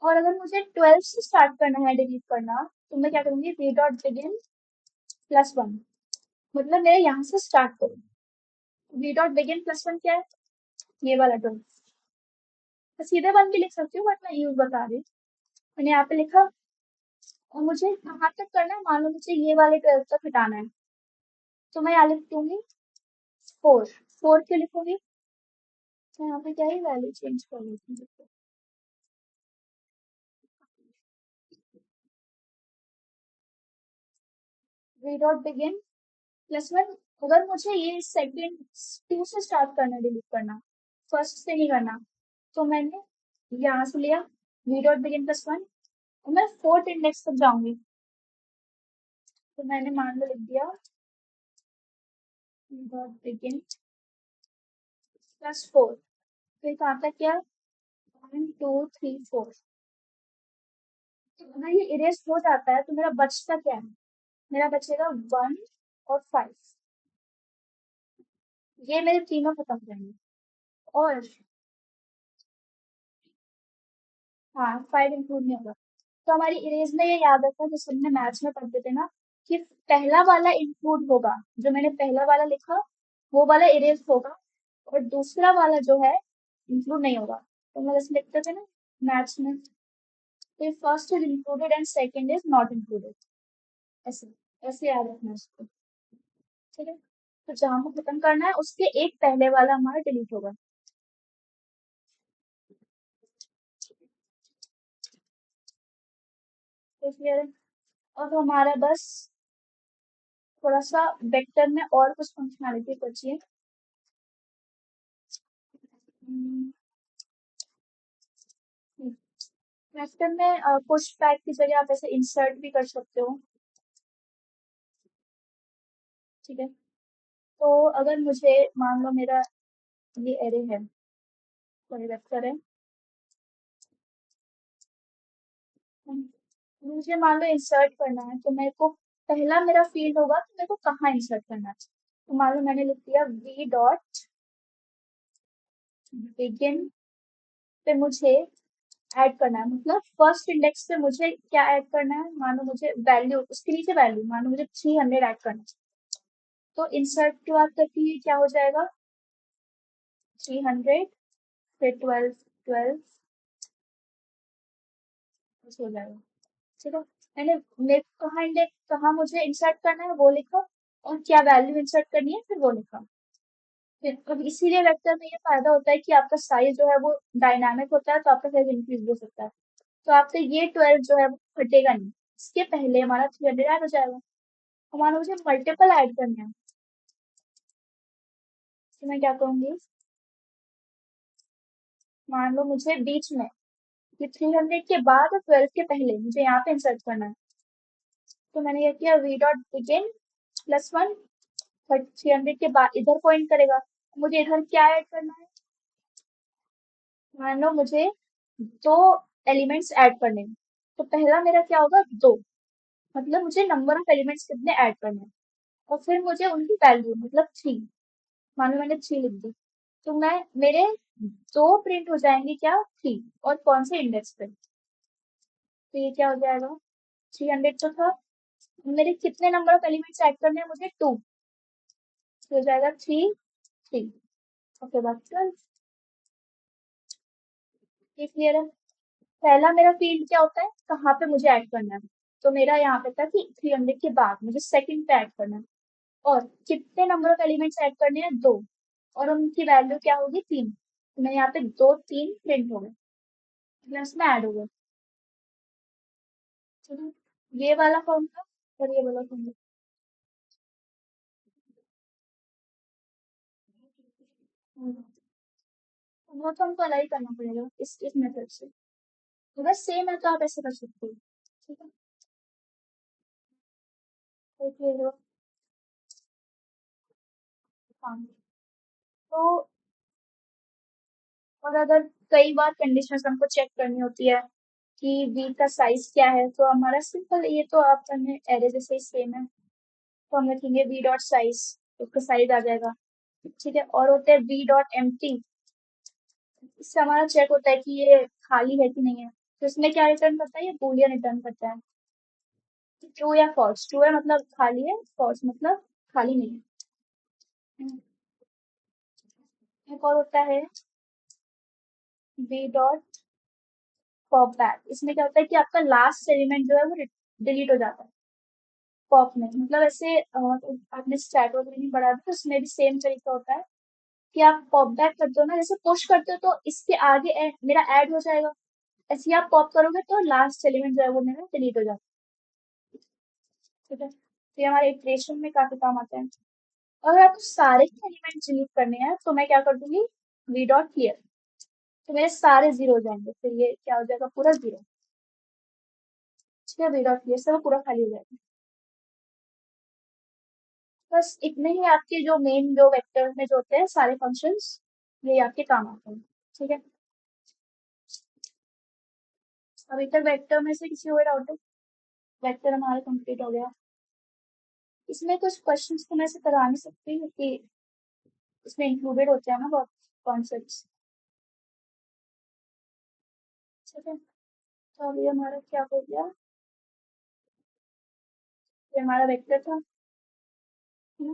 A: और अगर मुझे 12 से स्टार्ट करना है डिलीट करना, तो मैं क्या करूंगी, वी डॉट बिगिन +1, मतलब मैं यहाँ से स्टार्ट करूँ। वी डॉट बिगिन +1 क्या है, ये वाला 12। मैं सीधे 1 भी लिख सकती हूँ बट मैं यूज बता रही हूँ। मैंने यहाँ पे लिखा, और मुझे कहाँ तक करना है, मान लो मुझे ये वाले 12 तक हटाना है, तो मैं यहाँ लिख दूंगी 4। 4 क्यों लिखूंगी, मैं यहाँ पे क्या ही वैल्यू चेंज कर लेती हूँ, वी डॉट बिगिन +1। अगर मुझे ये सेकंड 2 से स्टार्ट करना, डिलीट करना, फर्स्ट से नहीं करना, तो मैंने यहाँ से लिया वी डॉट बिगिन +1, और मैं फोर्थ इंडेक्स तक जाऊंगी, तो मैंने मान लो लिख दिया वी डॉट बिगिन +4। फिर कहाँ तक क्या, 1 2 3 4। अगर ये इरेज हो जाता है तो मेरा बचता क्या है, मेरा बचेगा 1 और 5, ये मेरे तीनों खत्म हो जाएंगे। और हाँ, 5 इंक्लूड नहीं होगा। तो हमारी इरेज में ये याद रखना, जैसे हमने मैथ्स में पढ़ते थे ना, कि पहला वाला इंक्लूड होगा, जो मैंने पहला वाला लिखा वो वाला इरेज होगा, और दूसरा वाला जो है इंक्लूड नहीं होगा। तो मैं जैसे लिखते थे ना मैथ्स में, तो first is included and second is not included, ऐसे ऐसे याद रखना है इसको। ठीक है, तो जहां को खत्म करना है उसके एक पहले वाला हमारा डिलीट होगा। तो क्लियर है? अब हमारा बस थोड़ा सा वेक्टर में और कुछ फंक्शनैलिटी बची है। वेक्टर में पुश बैक की जगह आप ऐसे इंसर्ट भी कर सकते हो। ठीक है, तो अगर मुझे मान लो मेरा ये एरे है, सॉरी वेक्टर है, मुझे मान लो इंसर्ट करना है, तो मेरे को पहला मेरा फील्ड होगा तो मेरे को कहाँ इंसर्ट करना है। तो मान लो मैंने लिख दिया वी डॉट बिगिन पे मुझे ऐड करना है, मतलब फर्स्ट इंडेक्स पे मुझे क्या ऐड करना है, मानो मुझे वैल्यू, उसके नीचे वैल्यू, मानो मुझे 300 ऐड करना है, तो इंसर्ट की बात करती है क्या हो जाएगा, 300 फिर 12 12 ऐसे हो जाएगा। ठीक है, मैंने मेरे को कहाँ इंडेक्स, कहाँ मुझे इंसर्ट करना है वो लिखा, और क्या वैल्यू इंसर्ट करनी है फिर वो लिखा। फिर अब इसीलिए वेक्टर में ये फायदा होता है कि आपका साइज जो है वो डायनामिक होता है, तो आपका साइज इंक्रीज हो सकता है। तो आपका ये 12 जो है वो फटेगा नहीं, इसके पहले हमारा 300 ऐड हो जाएगा। हमारा मुझे मल्टीपल ऐड करने हैं, तो मैं क्या कहूंगी, मान लो मुझे बीच में ये 300 के बाद और 12 के पहले मुझे यहाँ पे इंसर्ट करना है, तो मैंने ये किया वी डॉट बिगिन +1, 300 के बाद इधर पॉइंट करेगा, मुझे इधर क्या ऐड करना है, मान लो मुझे दो एलिमेंट्स ऐड करने हैं, तो पहला मेरा क्या होगा, 2, मतलब मुझे नंबर ऑफ एलिमेंट्स कितने ऐड करने हैं, और फिर मुझे उनकी वैल्यू मतलब 3, मान लो मैंने 3 लिख दी, तो मैं मेरे दो प्रिंट हो जाएंगे क्या, 3, और कौन से इंडेक्स पे, तो ये क्या हो जाएगा, 300 तो था, मेरे कितने नंबर ऑफ एलिमेंट्स ऐड करने हैं मुझे, 2, हो जाएगा 3 3। ओके बात चल, ये क्लियर है। पहला मेरा फील्ड क्या होता है, कहाँ पे मुझे ऐड करना है, तो मेरा यहाँ पे था कि 300 के बाद मुझे सेकंड पे ऐड करना है, और कितने नंबर ऑफ एलिमेंट्स ऐड करने हैं, 2, और उनकी वैल्यू क्या होगी, 3, तो मेरे यहाँ पे 2 3 प्रिंट हो गए, मतलब इसमें ऐड हो गए। चलो, ये वाला फॉर्मूला और ये वाला फॉर्मूला, वो तो हमको अलग ही करना पड़ेगा इस मेथड से, अगर सेम है तो आप ऐसे कर सकते हो, ठीक है। तो फिर हाँ, तो और अगर कई बार कंडीशंस हमको चेक करनी होती है कि वी का साइज क्या है, तो हमारा सिंपल, ये तो आप हमें एरे जैसे ही सेम है, तो हम लिखेंगे वी डॉट साइज, उसका साइज आ जाएगा, ठीक है। और होते हैं वी डॉट एम्प्टी, इससे हमारा चेक होता है कि ये खाली है कि नहीं है, तो इसमें क्या रिटर्न करता है, ये बूलियन रिटर्न करता है, ट्रू या फॉल्स, ट्रू है मतलब खाली है, फॉल्स मतलब खाली नहीं है। एक और होता है वी डॉट पॉप बैक, इसमें क्या होता है कि आपका लास्ट एलिमेंट जो है वो डिलीट हो जाता है पॉप में, मतलब ऐसे आपने स्टैक वगैरह नहीं पढ़ा था, उसमें भी सेम तरीका होता है कि आप पॉप बैक करते हो ना, जैसे पुश करते हो तो इसके आगे मेरा ऐड हो जाएगा, ऐसे ही आप पॉप करोगे तो लास्ट एलिमेंट जो है वो मेरा डिलीट हो जाता है, ठीक है। तो ये हमारे इटरेशन में काफी काम आता है। अगर आपको सारे ही एलिमेंट डिलीट करने हैं तो मैं क्या कर दूंगी, वी डॉट क्लियर, तो मेरे सारे जीरो हो जाएंगे, फिर ये क्या हो जाएगा, पूरा जीरो, ठीक है, वी डॉट क्लियर से वो पूरा खाली हो जाएगा। बस इतने ही आपके जो मेन जो वेक्टर में जो होते हैं सारे फंक्शंस, ये आपके काम आते हैं, ठीक है। अभी तक वेक्टर में से किसी और डाउट है, वेक्टर हमारा कंप्लीट हो गया। इसमें कुछ क्वेश्चंस तो मैं ऐसे करा नहीं सकती क्योंकि इसमें इंक्लूडेड होते हैं ना बहुत कॉन्सेप्ट्स, ठीक है। तो अभी हमारा क्या हो गया, ये हमारा वेक्टर था, है ना,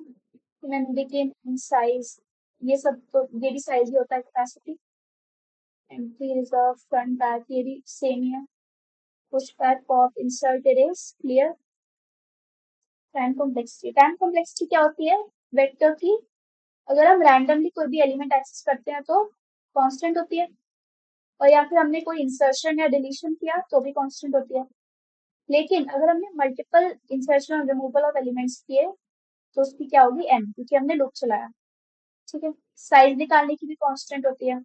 A: मैंने देखिए साइज, ये सब तो ये भी साइज ही होता है, capacity, empty reserve front back ये भी सेम ही है, push back pop insert erase clear. Time complexity क्या होती है, वेक्टर की, अगर हम रैंडमली कोई भी एलिमेंट एक्सेस करते हैं तो कांस्टेंट होती है, और या फिर हमने कोई इंसर्शन या डिलीशन किया तो भी कांस्टेंट होती है, लेकिन अगर हमने मल्टीपल इंसर्शन और रिमूवल ऑफ एलिमेंट्स किए तो उसकी क्या होगी, एन, क्योंकि हमने लूप चलाया, ठीक है। साइज निकालने की भी कांस्टेंट होती है,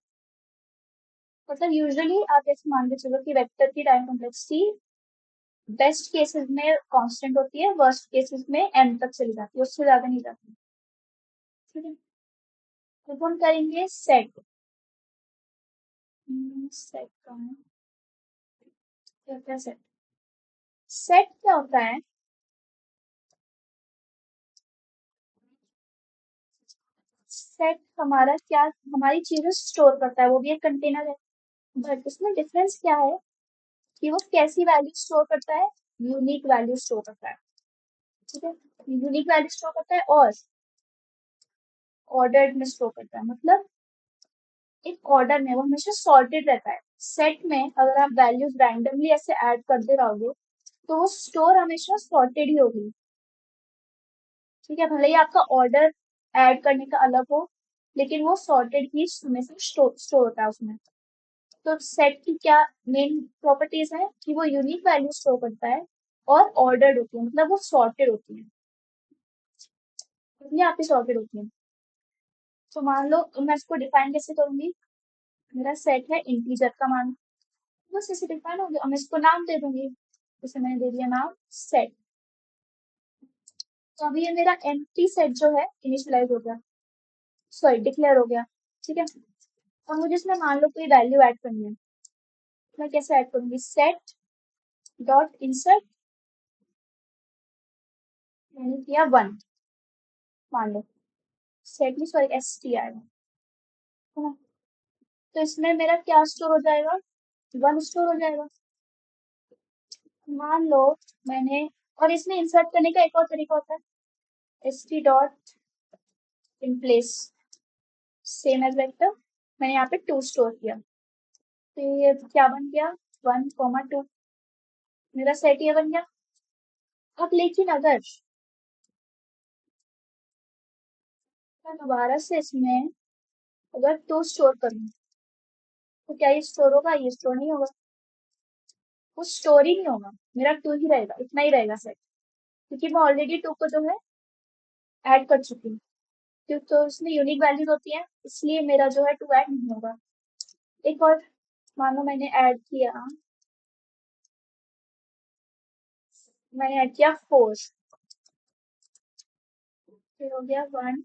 A: मतलब यूजुअली आप ऐसे मान के चलो कि वेक्टर की टाइम कॉम्प्लेक्सिटी बेस्ट केसेस में कांस्टेंट होती है, वर्स्ट केसेस में एन तक चली जाती है, उससे ज्यादा नहीं जाती, ठीक है। तो हम करेंगे सेट, सेट का है, क्या क्या सेट, सेट क्या होता है, सेट हमारा क्या, हमारी चीजें स्टोर करता है, वो भी एक कंटेनर है, बट इसमें डिफरेंस क्या है कि वो कैसी वैल्यू स्टोर करता है, यूनिक वैल्यू स्टोर करता है, ठीक है, यूनिक वैल्यू स्टोर करता है और ऑर्डर्ड में स्टोर करता है, मतलब एक ऑर्डर में वो हमेशा सॉर्टेड रहता है, सेट में अगर आप वैल्यूज रैंडमली ऐसे ऐड करते रहोगे तो वो स्टोर हमेशा सॉर्टेड ही होगी, ठीक है, भले ही आपका ऑर्डर ऐड करने का अलग हो, लेकिन वो सॉर्टेड ही हमेशा स्टोर होता है उसमें। तो सेट की क्या मेन प्रॉपर्टीज है कि वो यूनिक वैल्यू स्टोर करता है और ऑर्डर्ड होती है, मतलब वो सॉर्टेड होती है, अपने आप ही सॉर्टेड होती है। तो मान लो मैं इसको डिफाइन कैसे करूंगी, मेरा सेट है इंटीजर का मान, बस ऐसे डिफाइन हो गया, और मैं इसको नाम दे दूंगी, जैसे मैंने दे दिया नाम सेट, तो अभी ये मेरा एम्प्टी सेट जो है इनिशियलाइज हो गया, सॉरी डिक्लेयर हो गया, ठीक है। और मुझे इसमें मान लो कोई वैल्यू ऐड करनी है, तो मैं कैसे ऐड करूंगी, सेट डॉट इंसर्ट, मैंने किया 1, मान लो सेट में, सॉरी एस टी आएगा, है ना, तो इसमें मेरा क्या स्टोर हो जाएगा? वन स्टोर हो जाएगा। मान लो मैंने, और इसमें इंसर्ट करने का एक और तरीका होता है, s t dot in place same as vector, मैंने यहाँ पे टू स्टोर किया, तो ये क्या बन गया? 1, 2 मेरा सेट ये बन गया। अब लेकिन अगर मैं दोबारा से इसमें अगर टू स्टोर करूँ, तो क्या ये स्टोर होगा? ये स्टोर नहीं होगा। वो स्टोर ही नहीं होगा, मेरा टू ही रहेगा, इतना ही रहेगा सेट, क्योंकि मैं ऑलरेडी टू को जो है ऐड कर चुकी हूँ। क्यों? तो उसमें यूनिक वैल्यूज होती है, इसलिए मेरा जो है टू ऐड नहीं होगा। एक और, मानो मैंने ऐड किया 4, फिर हो गया 1,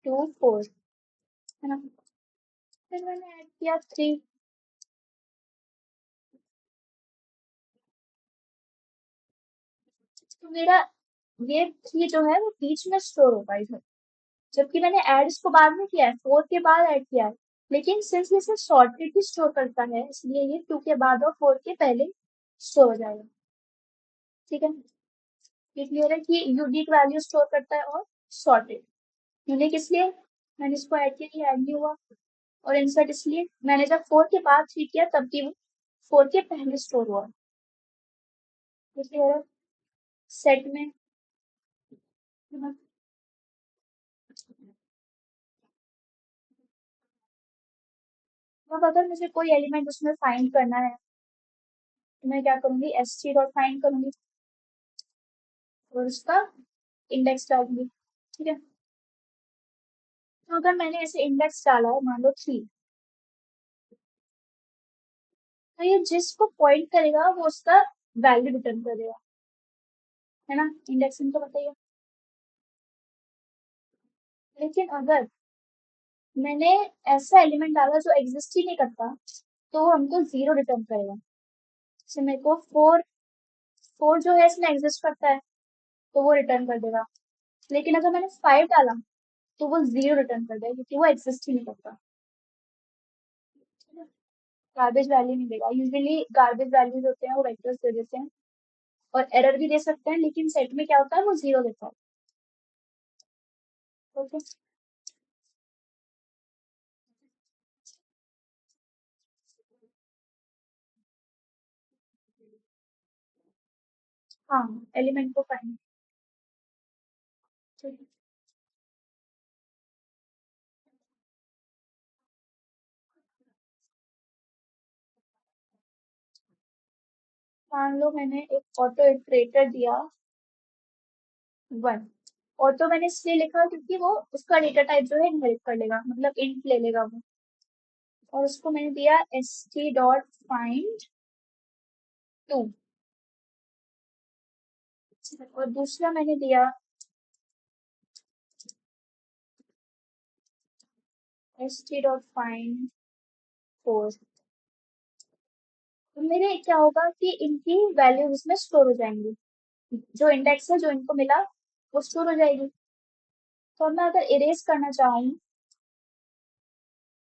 A: 2, 4, है ना? फिर मैंने ऐड किया 3, तो मेरा ये 3 जो है वो बीच में स्टोर होगा इधर, जबकि मैंने ऐड इसको बाद में किया है, 4 के बाद ऐड किया है। लेकिन सिंस इसे सॉर्टेड भी स्टोर करता है, इसलिए ये 2 के बाद और 4 के पहले स्टोर हो जाएगा। ठीक है, ये क्लियर है कि यूनिक वैल्यू स्टोर करता है और सॉर्टेड। यूनिक इसलिए मैंने इसको ऐड किया, ये ऐड नहीं हुआ, और इंसर्ट इसलिए मैंने जब 4 के बाद 3 किया तब भी वो 4 के पहले स्टोर हुआ। ये क्लियर है? सेट में अब अगर मुझे कोई एलिमेंट उसमें फाइंड करना है, तो मैं क्या करूंगी? एस टी डॉट फाइंड करूंगी और उसका इंडेक्स डालूंगी। ठीक है, तो अगर मैंने ऐसे इंडेक्स डाला है, मान लो 3, तो ये जिसको पॉइंट करेगा वो उसका वैल्यू रिटर्न कर देगा, है ना? इंडेक्सिंग तो बताइए। लेकिन अगर मैंने ऐसा एलिमेंट डाला जो एग्जिस्ट ही नहीं करता, तो वो हमको 0 रिटर्न करेगा। जैसे मेरे को 4 जो है इसमें एग्जिस्ट करता है, तो वो रिटर्न कर देगा। लेकिन अगर मैंने 5 डाला, तो वो 0 रिटर्न कर देगा, क्योंकि वो एग्जिस्ट ही नहीं करता। गार्बेज वैल्यू नहीं देगा। यूजुअली गार्बेज वैल्यूज होते हैं वो वेक्टर्स दे देते हैं, और एरर भी दे सकते हैं, लेकिन सेट में क्या होता है, वो 0 देता है। ओके। हाँ, एलिमेंट को फाइंड। ठीक है, मान लो मैंने एक ऑटो इटरेटर दिया 1। ऑटो मैंने इसलिए लिखा क्योंकि वो उसका डेटा टाइप जो है इनहेरिट कर लेगा, मतलब इंट ले लेगा वो। और उसको मैंने दिया एस टी डॉट फाइंड 2, और दूसरा मैंने दिया एस टी डॉट फाइंड 4। तो मेरे क्या होगा कि इनकी वैल्यूज इसमें स्टोर हो जाएंगी, जो इंडेक्स है जो इनको मिला वो स्टोर हो जाएगी। तो अब मैं अगर इरेज करना चाहूँ,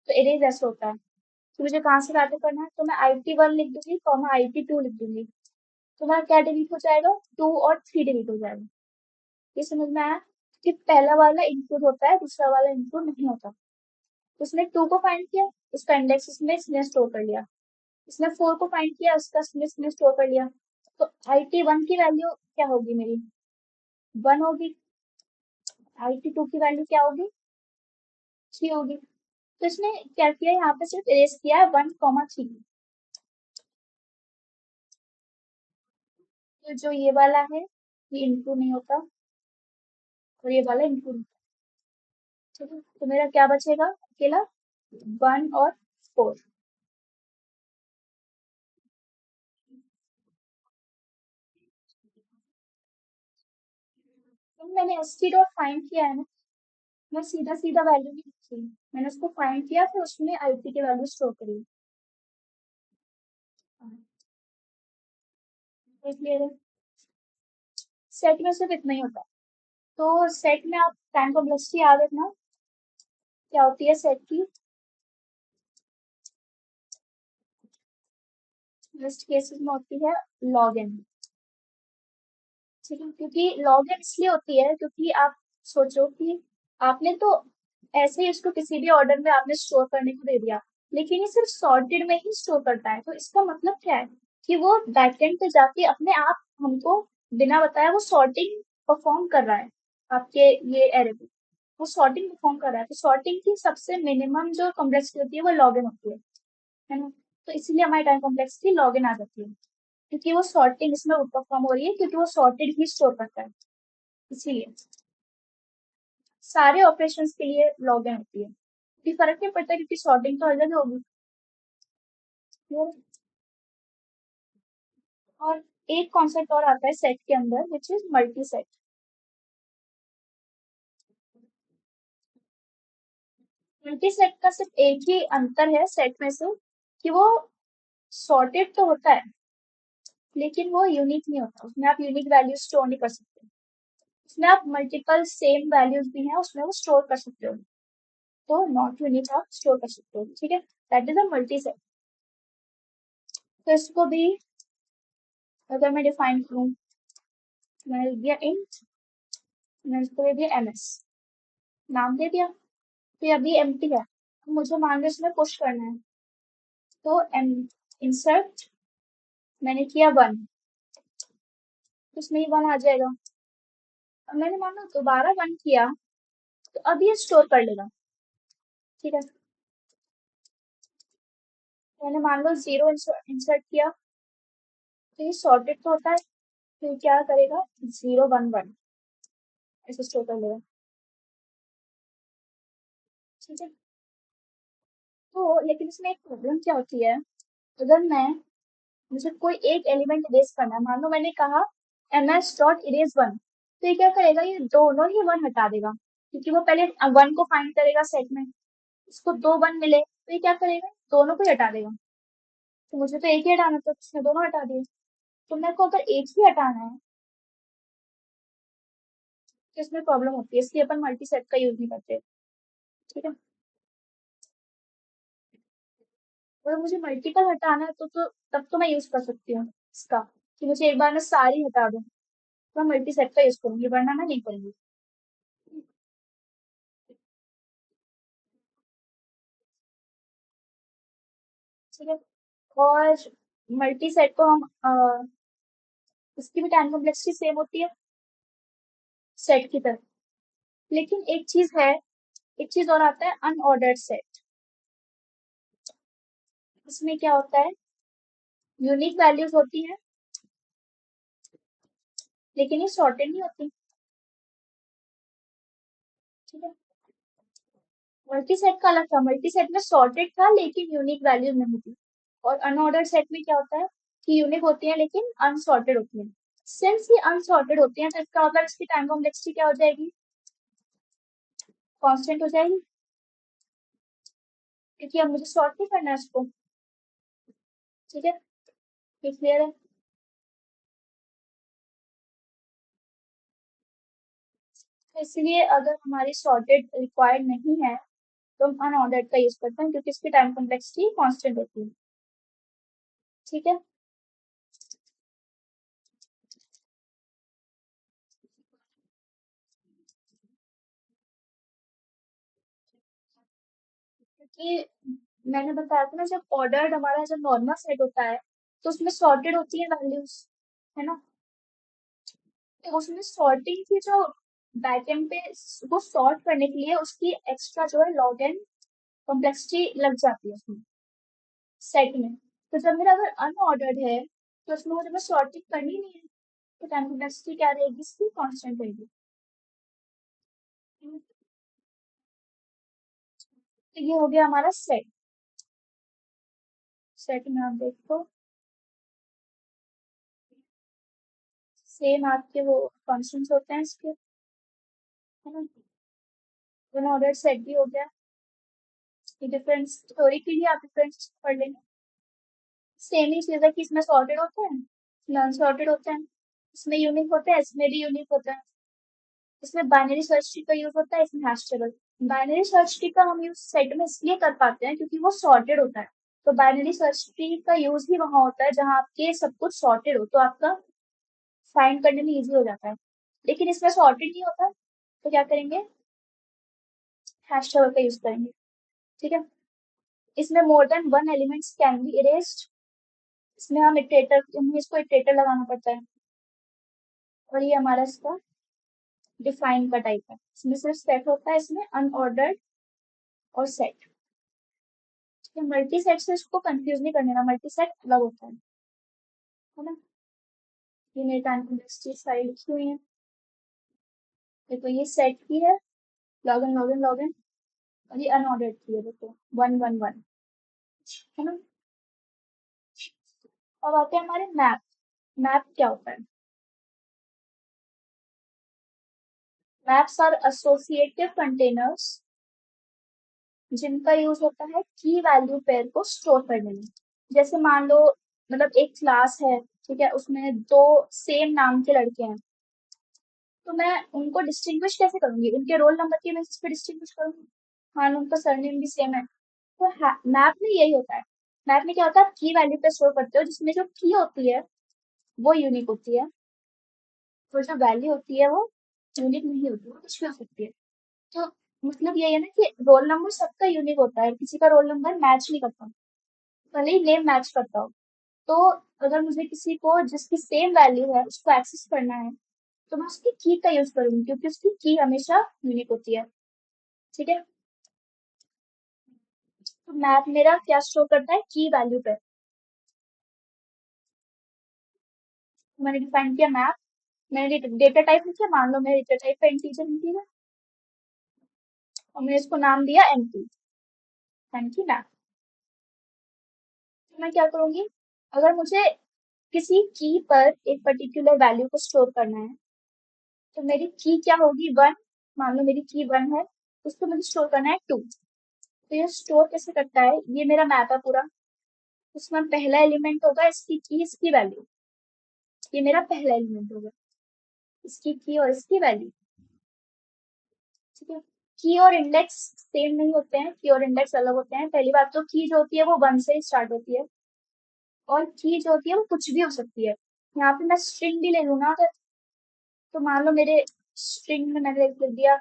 A: तो इरेज ऐसे होता है कि मुझे कहाँ से स्टार्ट करना है, तो मैं IT1 लिख दूंगी, कॉमा IT2 लिख दूंगी, तो मेरा क्या डिलीट हो जाएगा? 2 और 3 डिलीट हो जाएगा। ये समझ में आया कि पहला वाला इंक्लूड होता है, दूसरा वाला इंक्लूड नहीं होता। उसने 2 को फाइंड किया, उसका इंडेक्स इसने स्टोर कर लिया। इसने 4 को फाइंड किया, उसका इसने स्टोर कर लिया। तो IT1 की वैल्यू क्या होगी मेरी? 1 होगी। IT2 की वैल्यू क्या होगी? 3 होगी। तो इसने क्या किया, यहाँ पे सिर्फ इरेज किया है 1, 3। तो जो ये वाला है ये इंक्लूड नहीं होता, और ये वाला इंक्लूड होता है। ठीक है, तो मेरा क्या बचेगा अकेला? 1 और 4। तो मैंने एस टी डॉट फाइंड किया है ना, मैं सीधा सीधा वैल्यू नहीं लिखी, मैंने उसको फाइंड किया, फिर उसमें IT की वैल्यू स्टोर करी। क्लियर है? सेट में सिर्फ इतना ही होता है। तो सेट में आप टाइम कॉम्प्लेक्सिटी याद रखना, क्या होती है सेट की? नेक्स्ट केसेस में होती है लॉग इन। ठीक है, क्योंकि लॉग इन इसलिए होती है क्योंकि आप सोचो कि आपने तो ऐसे ही उसको किसी भी ऑर्डर में आपने स्टोर करने को दे दिया, लेकिन ये सिर्फ सॉर्टेड में ही स्टोर करता है। तो इसका मतलब क्या है कि वो बैकएंड पे जाके अपने आप हमको बिना बताया वो सॉर्टिंग परफॉर्म कर रहा है आपके ये एरे पे। वो सॉर्टिंग परफॉर्म कर रहा है, तो सॉर्टिंग की सबसे मिनिमम जो कॉम्प्लेक्सिटी होती है वो लॉग इन होती है ना। तो इसीलिए हमारी टाइम कॉम्प्लेक्सिटी लॉग इन आ जाती है, क्योंकि वो सॉर्टिंग इसमें परफॉर्म हो रही है, क्योंकि वो सॉर्टेड ही स्टोर करता है इसीलिए। सारे ऑपरेशंस के लिए लॉग इन होती है, कोई फर्क नहीं पड़ता क्योंकि सॉर्टिंग तो अलग होगी। Clear? और एक कॉन्सेप्ट और आता है सेट के अंदर, which is multi set. Multi set का सिर्फ एक ही अंतर है सेट में से, कि वो सॉर्टेड तो होता है लेकिन वो यूनिक नहीं होता, उसमें आप यूनिक वैल्यू स्टोर नहीं कर सकते। उसमें आप मल्टीपल सेम वैल्यूज भी हैं उसमें वो स्टोर कर सकते हो, तो नॉट यूनिक आप स्टोर कर सकते हो। ठीक है, that is a multi set. तो इसको भी अगर मैं डिफाइन करूँ, मैंने लिख दिया इंट, मैंने इसको दे दिया ms, नाम दे दिया। तो ये अभी एम्प्टी है, तो मुझे मान लो इसमें पुश करना है, तो इंसर्ट मैंने किया 1, तो इसमें ये 1 आ जाएगा। अब मैंने मान लो दोबारा 1 किया, तो अब ये स्टोर कर लेगा। ठीक है, मैंने मान लो 0 इंसर्ट किया, तो ये सॉर्टेड तो होता है, फिर क्या करेगा 0 1 1 ऐसे स्टोर कर लेगा। ठीक है, तो लेकिन इसमें एक प्रॉब्लम क्या होती है, अगर मैं मुझे कोई एक एलिमेंट इरेज करना है, मान लो मैंने कहा ms.erase 1, तो ये क्या करेगा, ये दोनों ही 1 हटा देगा, क्योंकि वो पहले 1 को फाइंड करेगा सेट में, इसको 2 1 मिले, तो ये क्या करेगा दोनों को ही हटा देगा। तो मुझे तो एक ही हटाना था, तो उसने दोनों हटा दिए। तो मेरे को अगर एक ही हटाना है तो इसमें प्रॉब्लम होती है, इसलिए अपन मल्टी सेट का यूज नहीं करते। ठीक है, अगर मुझे मल्टीपल हटाना है तो तब तो मैं यूज कर सकती हूँ इसका, कि मुझे एक बार में सारी हटा दूं, तो मैं मल्टी सेट का यूज करूंगी, वरना मैं नहीं करूंगी। ठीक है, और मल्टी सेट को हम इसकी भी टाइम कॉम्प्लेक्सिटी सेम होती है सेट की तरह, लेकिन एक चीज है, एक चीज और आता है अनऑर्डर्ड सेट। इसमें क्या होता है, यूनिक वैल्यूज होती हैं लेकिन ये सॉर्टेड नहीं होती। ठीक है, मल्टी सेट का अलग था, मल्टी सेट में सॉर्टेड था लेकिन यूनिक वैल्यूज नहीं थी। और अनऑर्डर्ड सेट में क्या होता है कि यूनिक होती है लेकिन अनसॉर्टेड होती है। सिंस ये अनसॉर्टेड होती है तो इसका मतलब इसकी टाइम कॉम्प्लेक्सिटी क्या हो जाएगी, कांस्टेंट हो जाएगी, क्योंकि अब मुझे सॉर्ट नहीं करना है इसको। ठीक है, ये क्लियर है। तो इसलिए अगर हमारी सॉर्टेड रिक्वायर्ड नहीं है तो हम अनऑर्डर्ड का यूज करते हैं, क्योंकि इसकी टाइम कॉम्प्लेक्सिटी कांस्टेंट होती है। ठीक है, क्योंकि मैंने बताया था ना, जब ऑर्डर्ड हमारा जब नॉर्मल सेट होता है तो उसमें सॉर्टेड होती है वैल्यूज, है ना। तो उसमें सॉर्टिंग की जो बैकएंड पे वो सॉर्ट करने के लिए उसकी एक्स्ट्रा जो है लॉग एन कॉम्प्लेक्सिटी लग जाती है उसमें सेट में। तो जब मेरा अगर अनऑर्डर्ड है तो उसमें मुझे बस सॉर्टिंग करनी नहीं है, तो टाइम कॉम्प्लेक्सिटी क्या रहेगी इसकी, कांस्टेंट रहेगी। तो ये हो गया हमारा सेट। सेट में आप देखो सेम आपके वो फंक्शंस होते हैं इसके, है ना। अनऑर्डर्ड सेट भी हो गया, ये डिफरेंस थ्योरी के लिए आप डिफरेंस पढ़ लेंगे। सेम ही चीज है कि इसमें सॉर्टेड होते हैं, इसमें अनसॉर्टेड होते हैं, इसमें यूनिक होते हैं, इसमें भी यूनिक होता है। इसमें बाइनरी सर्च ट्री का यूज होता है, इसमें hash table. Binary search tree का हम यूज सेट में इसलिए कर पाते हैं क्योंकि वो सॉर्टेड होता है, तो बाइनरी सर्च ट्री का यूज ही वहां होता है जहां आपके सब कुछ सॉर्टेड हो, तो आपका फाइंड करने में इजी हो जाता है। लेकिन इसमें सॉर्टेड नहीं होता, तो क्या करेंगे, हैश टैग का यूज करेंगे। ठीक है। इसमें more than one elements can be erased. इसमें हमें इसको इटरेटर लगाना पड़ता है। और ये हमारा इसका डिफाइन का टाइप है। इसमें सिर्फ सेट होता है, इसमें अनऑर्डर्ड और सेट। मल्टी सेट से इसको कंफ्यूज नहीं करने का, मल्टी सेट अलग होता है ना। ये मेरे टाइम इंडस्ट्री साइड लिखी हुई है। देखो ये सेट की है, लॉगिन लॉगिन लॉगिन। और ये अनऑर्डर्ड की है, देखो 111, है ना। अब आते हैं हमारे मैप। मैप क्या होता है? मैप्स आर एसोसिएटिव कंटेनर्स जिनका यूज होता है की वैल्यू पेयर को स्टोर करने में। जैसे मान लो, मतलब एक क्लास है, ठीक है, उसमें दो सेम नाम के लड़के हैं, तो मैं उनको डिस्टिंग्विश कैसे करूंगी? उनके रोल नंबर की बेसिस पे डिस्टिंग्विश करूंगी। मान लो उनका सरनेम भी सेम है। तो मैप में यही होता है। मैप में क्या होता है, आप की वैल्यू पे स्टोर करते हो, जिसमें जो की होती है वो यूनिक होती है, और जो वैल्यू होती है वो यूनिक नहीं होती, वो कुछ भी हो सकती है। तो मतलब ये है ना कि रोल नंबर सबका यूनिक होता है, किसी का रोल नंबर मैच नहीं करता, भले ही नेम मैच करता हो। तो अगर मुझे किसी को जिसकी सेम वैल्यू है उसको एक्सेस करना है, तो मैं उसकी की का यूज करूंगी, क्योंकि उसकी की हमेशा यूनिक होती है। ठीक है। तो मैप मेरा क्या शो करता है, की वैल्यू पे। मैंने डिफाइन किया मैप। मैंने डेटा टाइप लिखा, मान लो मेरे डेटा टाइप का इंटीजर इंटीजर, और मैंने इसको नाम दिया एम्प्टी, यानी कि मैप। तो मैं क्या करूंगी, अगर मुझे किसी की पर एक पर्टिकुलर वैल्यू को स्टोर करना है, तो मेरी की क्या होगी, 1। मान लो मेरी की 1 है, उसको मुझे स्टोर करना है 2। तो ये स्टोर कैसे करता है, ये मेरा मैप है पूरा। उसमें पहला एलिमेंट होगा इसकी की, इसकी वैल्यू। ये मेरा पहला एलिमेंट होगा, इसकी की और इसकी वैल्यू। ठीक है। की और इंडेक्स सेम नहीं होते हैं, की और इंडेक्स अलग होते हैं। पहली बात तो की जो होती है वो 1 से ही स्टार्ट होती है, और की जो होती है वो कुछ भी हो सकती है। यहाँ पे मैं स्ट्रिंग भी ले लूँ ना अगर, तो मान लो मेरे स्ट्रिंग में मैंने लिख दिया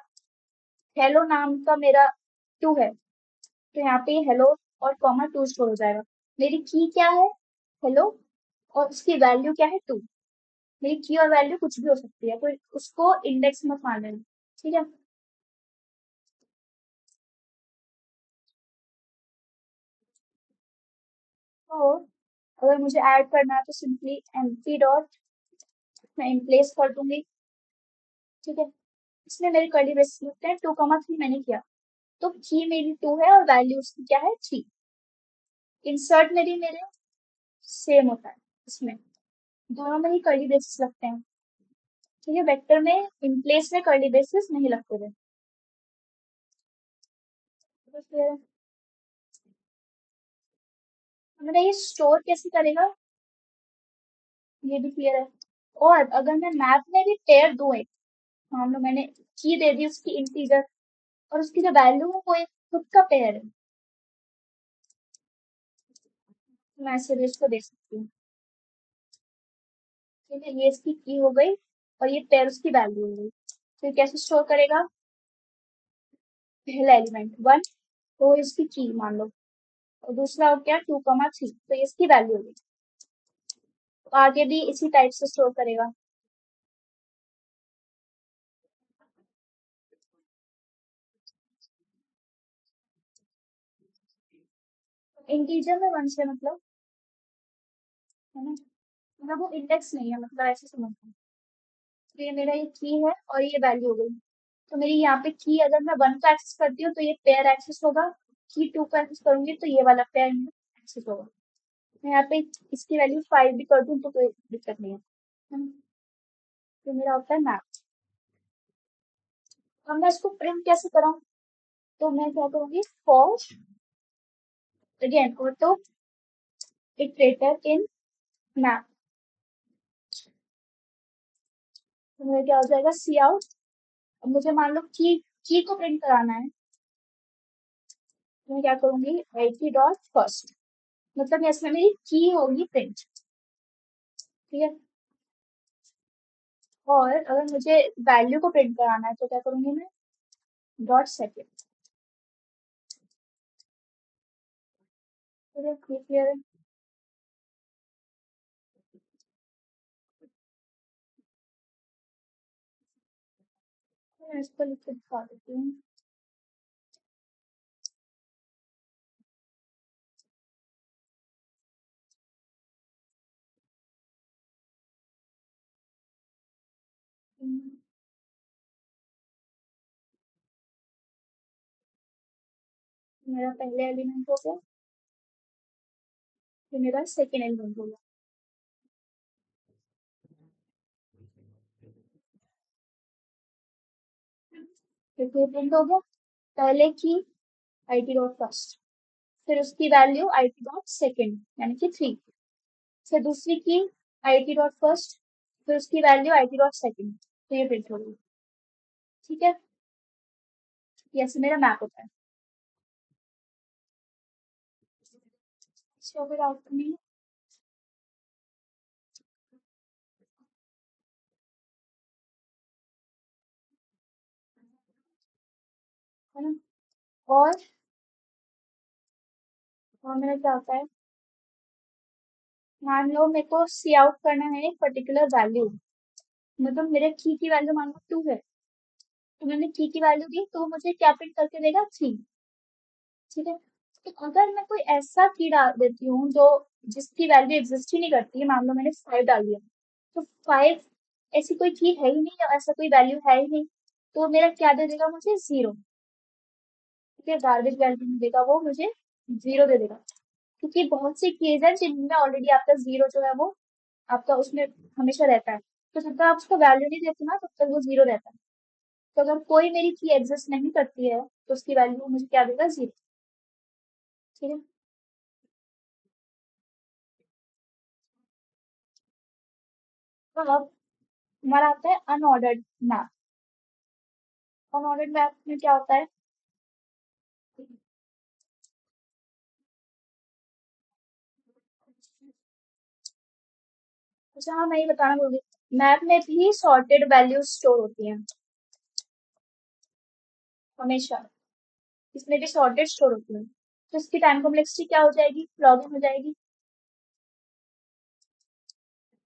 A: हेलो नाम का मेरा 2 है, तो यहाँ पे हेलो और कॉमा 2 स्टोर हो जाएगा। मेरी की क्या है, हेलो, और उसकी वैल्यू क्या है, 2। मेरी की और वैल्यू कुछ भी हो सकती है, तो उसको इंडेक्स मत मान लेना। ठीक है। तो अगर मुझे ऐड करना है तो सिंपली एम्प्टी डॉट मैं इन प्लेस कर दूंगी। ठीक है। इसमें मेरे कर्ली ब्रेसेस लिखते हैं 2,3 मैंने किया, तो की मेरी 2 है और वैल्यू उसकी क्या है, 3। इंसर्ट में भी मेरे सेम होता है, इसमें दोनों में ही कर्ली ब्रेसेस लगते हैं। ठीक है। वेक्टर में इन प्लेस में कर्ली ब्रेसेस नहीं लगते थे। तो फिर हमारा ये स्टोर कैसे करेगा, ये भी क्लियर है। और अगर मैं मैप में भी पेयर दूं एक, मान लो मैंने की दे दी उसकी इंटीजर, और उसकी जो वैल्यू है वो एक खुद का पेयर है, तो मैं ऐसे भी इसको दे सकती हूँ। ठीक है। ये इसकी की हो गई, और ये पेयर उसकी वैल्यू हो गई। फिर कैसे स्टोर करेगा, पहला एलिमेंट 1, तो इसकी की मान लो, और दूसरा हो गया 2,3, तो ये इसकी वैल्यू होगी। तो आगे भी इसी टाइप से स्टोर करेगा। इंटीजर में 1 से मतलब, है ना, मतलब वो इंडेक्स नहीं है, मतलब ऐसे समझना। तो ये मेरा ये की है और ये वैल्यू हो गई। तो मेरी यहाँ पे की अगर मैं 1 को एक्सेस करती हूँ तो ये पेयर एक्सेस होगा, की 2 को एक्सेस करूंगी तो ये वाला पेयर एक्सेस होगा। मैं यहाँ पे इसकी वैल्यू 5 भी कर दूँ तो कोई दिक्कत नहीं है। तो मेरा होता है मैप। अब मैं इसको प्रिंट कैसे कराऊं, तो मैं क्या करूंगी, for again auto iterator in map. तो मेरा क्या हो जाएगा, सी आउट। अब मुझे मान लो की को प्रिंट कराना है, तो मैं क्या करूंगी, आई टी डॉट फर्स्ट। मतलब इसमें मेरी की होगी प्रिंट। ठीक है। और अगर मुझे वैल्यू को प्रिंट कराना है तो क्या करूंगी मैं, डॉट सेकेंड। ठीक है, क्लियर है। मैं इसको लिख के दिखा देती हूँ। हम्म, मेरा पहले एलिमेंट हो गया, फिर मेरा सेकेंड एलिमेंट हो गया। फिर प्रिंट हो गया, पहले की आई टी डॉट फर्स्ट, फिर उसकी value I T dot second यानी कि 3, फिर दूसरी की आई टी डॉट फर्स्ट, फिर उसकी value I T dot second, तो ये प्रिंट हो गई। ठीक है, ये ऐसे मेरा मैप होता है। इसको अगर आउटपुट नहीं है ना। और मेरा क्या होता है, मान लो मेरे को सी आउट करना है एक पर्टिकुलर वैल्यू, मतलब मेरे की वैल्यू मान लो 2 है, तो मैंने की वैल्यू दी तो वो मुझे क्या प्रिंट करके देगा, 3। ठीक है। तो अगर मैं कोई ऐसा की डाल देती हूँ जो जिसकी वैल्यू एग्जिस्ट ही नहीं करती है, मान लो मैंने 5 डाल दिया, तो 5 ऐसी कोई की है ही नहीं या ऐसा कोई वैल्यू है ही नहीं, तो मेरा क्या दे देगा मुझे, 0। ठीक है, गार्बेज वैल्यू में देगा वो मुझे, 0 दे देगा। क्योंकि बहुत सी कीज है जिनमें ऑलरेडी आपका 0 जो है वो आपका उसमें हमेशा रहता है, तो जब तक आप उसको वैल्यू नहीं देते ना तब तक वो 0 रहता है। तो अगर कोई मेरी की एग्जिस्ट नहीं करती है तो उसकी वैल्यू मुझे क्या देगा, 0। ठीक है। तो अब हमारा आता है अनऑर्डर्ड मैप। अनऑर्डर्ड मैप में क्या होता है, अच्छा हाँ मैं ये बताना भूल गई, मैप में भी सॉर्टेड वैल्यूज स्टोर होती हैं हमेशा, इसमें भी सॉर्टेड स्टोर होती है, तो इसकी टाइम कॉम्प्लेक्सिटी क्या हो जाएगी, लॉग इन हो जाएगी।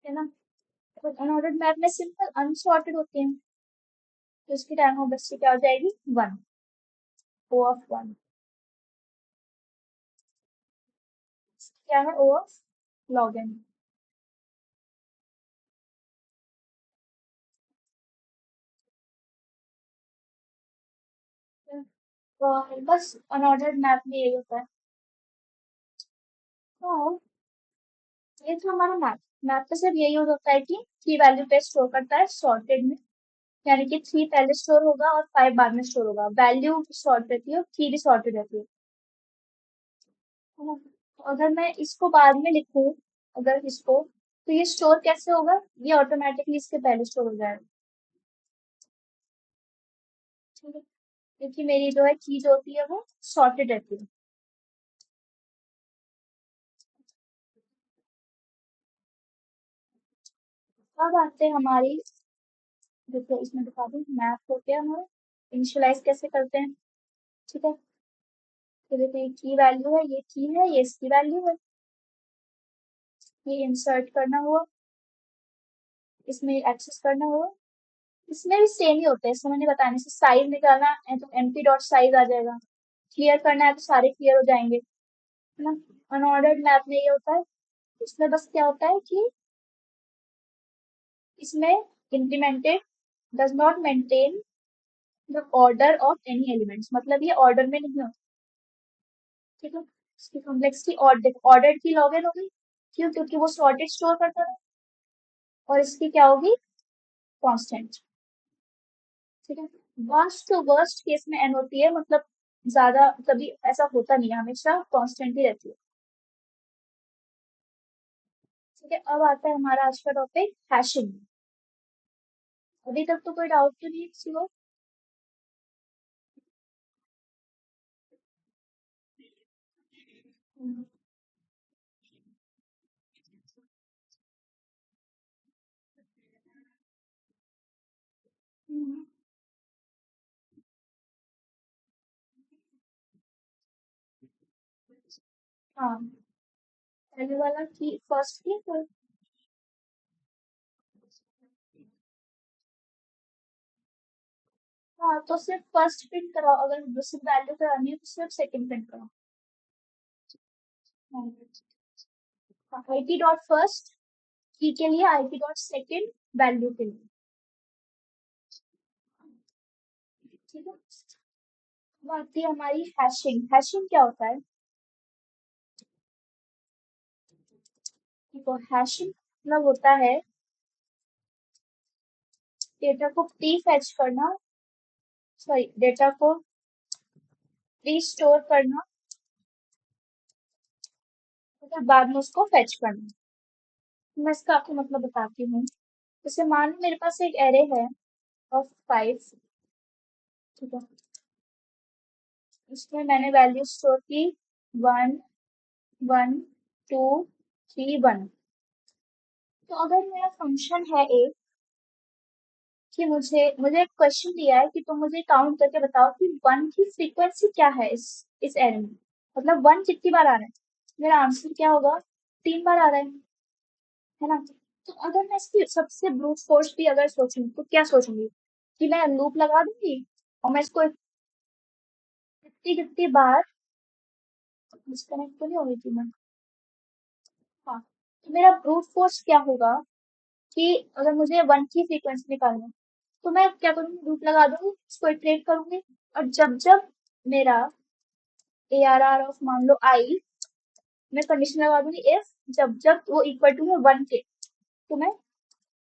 A: है ना। तो अनऑर्डर्ड मैप में सिंपल अनसॉर्टेड होते हैं, तो इसकी टाइम कॉम्प्लेक्सिटी क्या हो जाएगी, 1, ओ ऑफ 1। क्या है, ओ ऑफ लॉग एन। और बस अनऑर्डर्ड मैप में यही होता है। तो ये था हमारा मैप। मैप का सिर्फ यही होता है कि की वैल्यू पे स्टोर करता है सॉर्टेड में, यानी कि 3 पहले स्टोर होगा और 5 बाद में स्टोर होगा, वैल्यू सॉर्ट रहती है और की भी सॉर्टेड रहती है। है ना? तो अगर मैं इसको बाद में लिखूं, अगर इसको, तो ये स्टोर कैसे होगा, ये ऑटोमेटिकली इसके पहले स्टोर हो जाएगा। ठीक है, क्योंकि मेरी जो है की जो होती है वो सॉर्टेड रहती है। अब आते हैं हमारी, देखो इसमें दिखा दूं मैप हो गया हमारा, इनिशियलाइज कैसे करते हैं। ठीक है, तो देखो ये की वैल्यू है, ये की है, ये इसकी वैल्यू है, ये इंसर्ट करना हुआ, इसमें एक्सेस करना हुआ, इसमें भी सेम ही होता है, इसमें मैंने बताने से साइज निकालना है तो एमपी डॉट साइज आ जाएगा, क्लियर करना है तो सारे क्लियर हो जाएंगे। है ना। अनऑर्डर्ड मैप में ये होता है, इसमें बस क्या होता है कि इसमें implemented does not maintain the order of any elements, मतलब ये ऑर्डर में नहीं होता। ठीक है, इसकी कॉम्प्लेक्सिटी ऑर्डर की लॉग एन होगी, क्यों, क्योंकि वो सॉर्टेड स्टोर करता है, और इसकी क्या होगी, कांस्टेंट। ठीक है, वर्स्ट टू वर्स्ट केस में एन होती है, मतलब ज्यादा कभी ऐसा होता नहीं है, हमेशा कांस्टेंट ही रहती है। ठीक है, अब आता है हमारा आज का टॉपिक, हैशिंग। अभी तक तो कोई डाउट तो नहीं किसी को। पहले वाला की फर्स्ट की तो हाँ तो सिर्फ फर्स्ट प्रिंट कराओ, अगर सिर्फ वैल्यू करानी है तो सिर्फ सेकंड प्रिंट कराओ। आई टी डॉट फर्स्ट की के लिए, I T dot second value के लिए। ठीक है। अब आती है हमारी हैशिंग। हैशिंग क्या होता है? देखो हैशिंग मतलब होता है डेटा को प्री फेच करना, सॉरी डेटा को प्री स्टोर करना, फिर बाद में उसको फेच करना। मैं इसका आपको मतलब बताती हूँ। जैसे मान लो मेरे पास एक एरे है ऑफ 5। ठीक है। इसमें मैंने वैल्यू स्टोर की 1 1 2 3 1। तो अगर मेरा फंक्शन है एक कि मुझे एक क्वेश्चन दिया है कि तुम मुझे काउंट करके बताओ कि 1 की फ्रीक्वेंसी क्या है इस एरे में, मतलब 1 कितनी बार आ रहा है। मेरा आंसर क्या होगा? 3 बार आ रहा है ना। तो अगर मैं इसकी सबसे ब्रूट फोर्स भी अगर सोचूं तो क्या सोचूंगी कि मैं लूप लगा दूंगी और मैं इसको कितनी कितनी बार डिस्कनेक्ट तो नहीं हो रही थी मैं। हाँ। तो मेरा ब्रूट फोर्स क्या होगा कि अगर मुझे 1 की फ्रीक्वेंसी निकालनी है तो मैं क्या करूंगी, लूप लगा दूंगी, उसको इटरेट करूंगी, और जब जब मेरा ए आर आर ऑफ मान लो आई, मैं कंडीशन लगा दूंगी इफ जब जब वो इक्वल टू है 1 के, तो मैं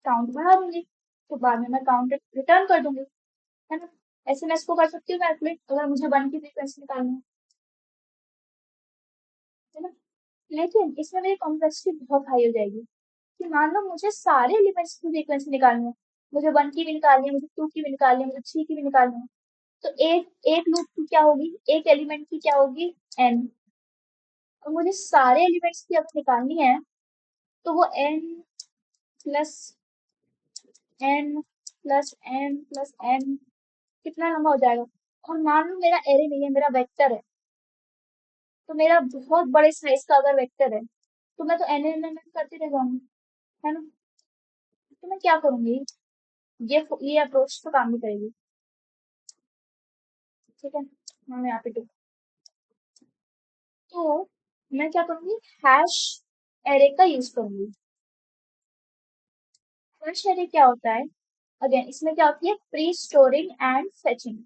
A: काउंट बढ़ा दूंगी, तो बाद में मैं काउंट रिटर्न कर दूंगी, है ना। ऐसे मैं इसको कर सकती हूँ कैलकुलेट, अगर मुझे 1 की फ्रीक्वेंसी निकालनी है ना। लेकिन इसमें मेरी कॉम्प्लेक्सिटी बहुत हाई हो जाएगी कि मान लो मुझे सारे एलिमेंट्स की फ्रीक्वेंसी निकालनी है, मुझे 1 की भी निकालनी है, मुझे 2 की भी निकालनी है, मुझे 3 की भी निकालनी है। तो एक एक लूप की क्या होगी, एक एलिमेंट की क्या होगी, एन। और मुझे सारे एलिमेंट्स की अगर निकालनी है तो वो n plus n plus n plus n कितना लंबा हो जाएगा। और मान लो मेरा एरे नहीं है, मेरा वेक्टर है, तो मेरा बहुत बड़े साइज का अगर वेक्टर है तो मैं तो एन एन एन करती रह जाऊंगी, है ना। तो मैं क्या करूंगी, ये अप्रोच तो काम नहीं करेगी। ठीक है। मैं यहाँ पे तो मैं क्या करूंगी, हैश एरे का यूज करूंगी। हैश एरे क्या होता है? अगेन इसमें क्या होती है, प्री स्टोरिंग एंड फेचिंग।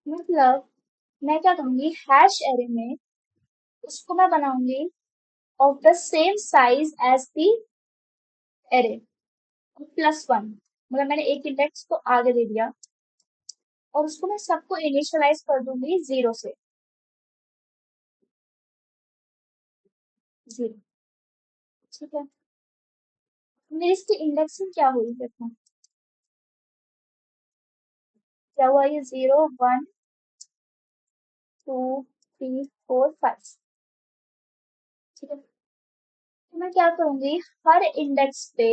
A: मतलब मैं क्या करूंगी, हैश एरे में उसको मैं बनाऊंगी of the same size as the array plus 1। मतलब मैंने एक इंडेक्स को आगे दे दिया और उसको मैं सबको इनिशियलाइज कर दूंगी 0 से। 0। ठीक है। मेरी इसकी इंडेक्सिंग क्या हुई देखो, क्या हुआ, ये 0 1 2 3 4 5। ठीक है। तो मैं क्या करूंगी, हर इंडेक्स पे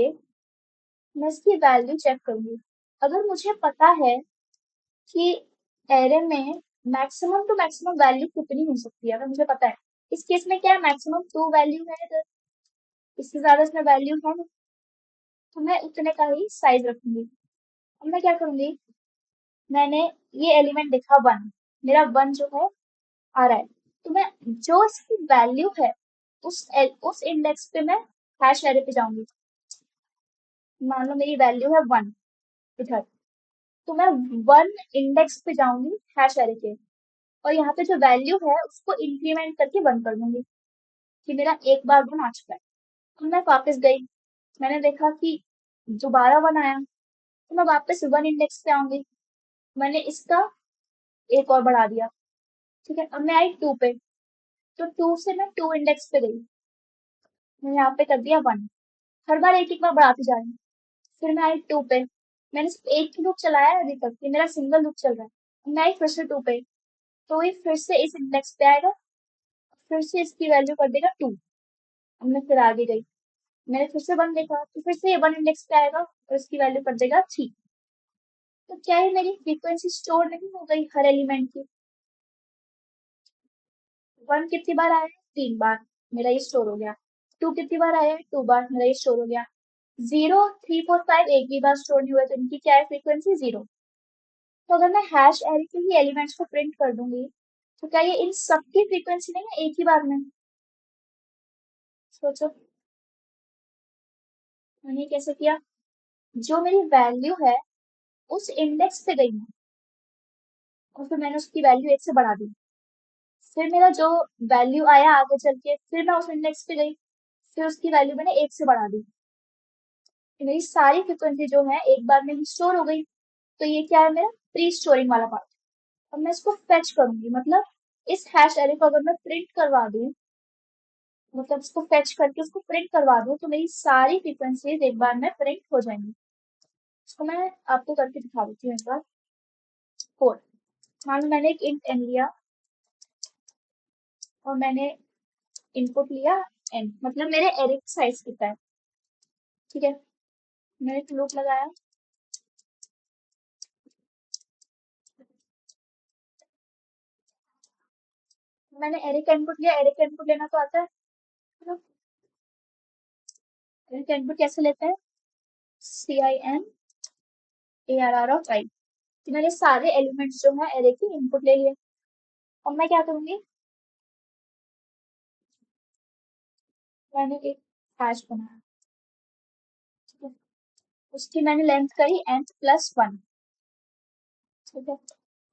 A: मैं इसकी वैल्यू चेक करूंगी। अगर मुझे पता है कि एरे में मैक्सिमम टू मैक्सिमम वैल्यू कितनी हो सकती है, अगर मुझे पता है इस केस में क्या है, मैक्सिमम 2 वैल्यू है इधर, इससे ज्यादा इसमें वैल्यू है नहीं, तो मैं उतने का ही साइज रखूंगी। अब मैं क्या करूंगी, मैंने ये एलिमेंट देखा 1, मेरा 1 जो है आ रहा है, तो मैं जो इसकी वैल्यू है उस इंडेक्स पे मैं हैश एरे पे जाऊंगी। मान लो मेरी वैल्यू है 1 इधर, तो मैं 1 इंडेक्स पे जाऊंगी हैश एरे के, और यहाँ पे जो वैल्यू है उसको इंक्रीमेंट करके 1 कर दूंगी कि मेरा एक बार 1 आ चुका है। तो मैं वापस गई, मैंने देखा कि दोबारा 1 आया, तो मैं वापस 1 इंडेक्स पे आऊंगी, मैंने इसका एक और बढ़ा दिया। ठीक है। अब मैं आई 2 पे, तो 2 से मैं 2 इंडेक्स पे गई, मैंने यहाँ पे कर दिया 1। हर बार एक एक बार बढ़ाती जा रही हूँ। फिर मैं आई 2 पे, मैंने सिर्फ एक ही लूप चलाया है अभी तक, ये मेरा सिंगल लूप चल रहा है। अब मैं आई फिर से 2 पे, तो ये फिर से इस इंडेक्स पे आएगा, फिर से इसकी वैल्यू कर देगा 2। अब मैं फिर आगे गई, मैंने फिर से 1 देखा, तो फिर से ये 1 इंडेक्स पे आएगा और इसकी वैल्यू कर देगा 3। तो क्या ये मेरी फ्रीक्वेंसी स्टोर नहीं हो गई हर एलिमेंट की? 1 कितनी बार आया है, 3 बार, मेरा ये स्टोर हो गया। टू कितनी बार आया है? 2 बार, मेरा ये स्टोर हो गया। 0, 3, 4, 5 एक भी बार स्टोर नहीं हुआ, तो इनकी क्या है फ्रीक्वेंसी? 0। तो अगर मैं हैश एरे के ही एलिमेंट्स को प्रिंट कर दूंगी, तो क्या ये इन सबकी फ्रीक्वेंसी नहीं है एक ही बार में? सोचो, मैंने ये कैसे किया? जो मेरी वैल्यू है उस इंडेक्स पे गई मैं, और फिर मैंने उसकी वैल्यू 1 से बढ़ा दी। फिर मेरा जो वैल्यू आया आगे चल के, फिर मैं उस इंडेक्स पे गई, फिर उसकी वैल्यू मैंने 1 से बढ़ा दी। तो मेरी सारी फ्रिक्वेंसी जो है एक बार में ही स्टोर हो गई। तो ये क्या है? मेरा प्री स्टोरिंग वाला पार्ट। अब मैं इसको फेच करूंगी, मतलब इस हैश एरे को अगर मैं प्रिंट करवा दूं, मतलब इसको फेच करके उसको प्रिंट करवा दूं, तो मेरी सारी फ्रीक्वेंसीज एक बार में प्रिंट हो जाएंगी। इसको मैं आपको करके दिखा देती हूँ एक बार। 4, मान लो मैंने एक इंट एन लिया, और मैंने इनपुट लिया एन, मतलब मेरे एरे का साइज कितना है। ठीक है, मैंने एक लूप लगाया, मैंने एरे का इनपुट लिया। एरे का इनपुट लेना तो आता है, मतलब एरे का इनपुट कैसे लेते हैं? CIN ARR of i। तो मैंने सारे एलिमेंट्स जो है एरे की इनपुट ले लिए। अब मैं क्या करूंगी? मैंने एक हैश बनाया, ठीक है, उसकी मैंने लेंथ करी n+1। ठीक है,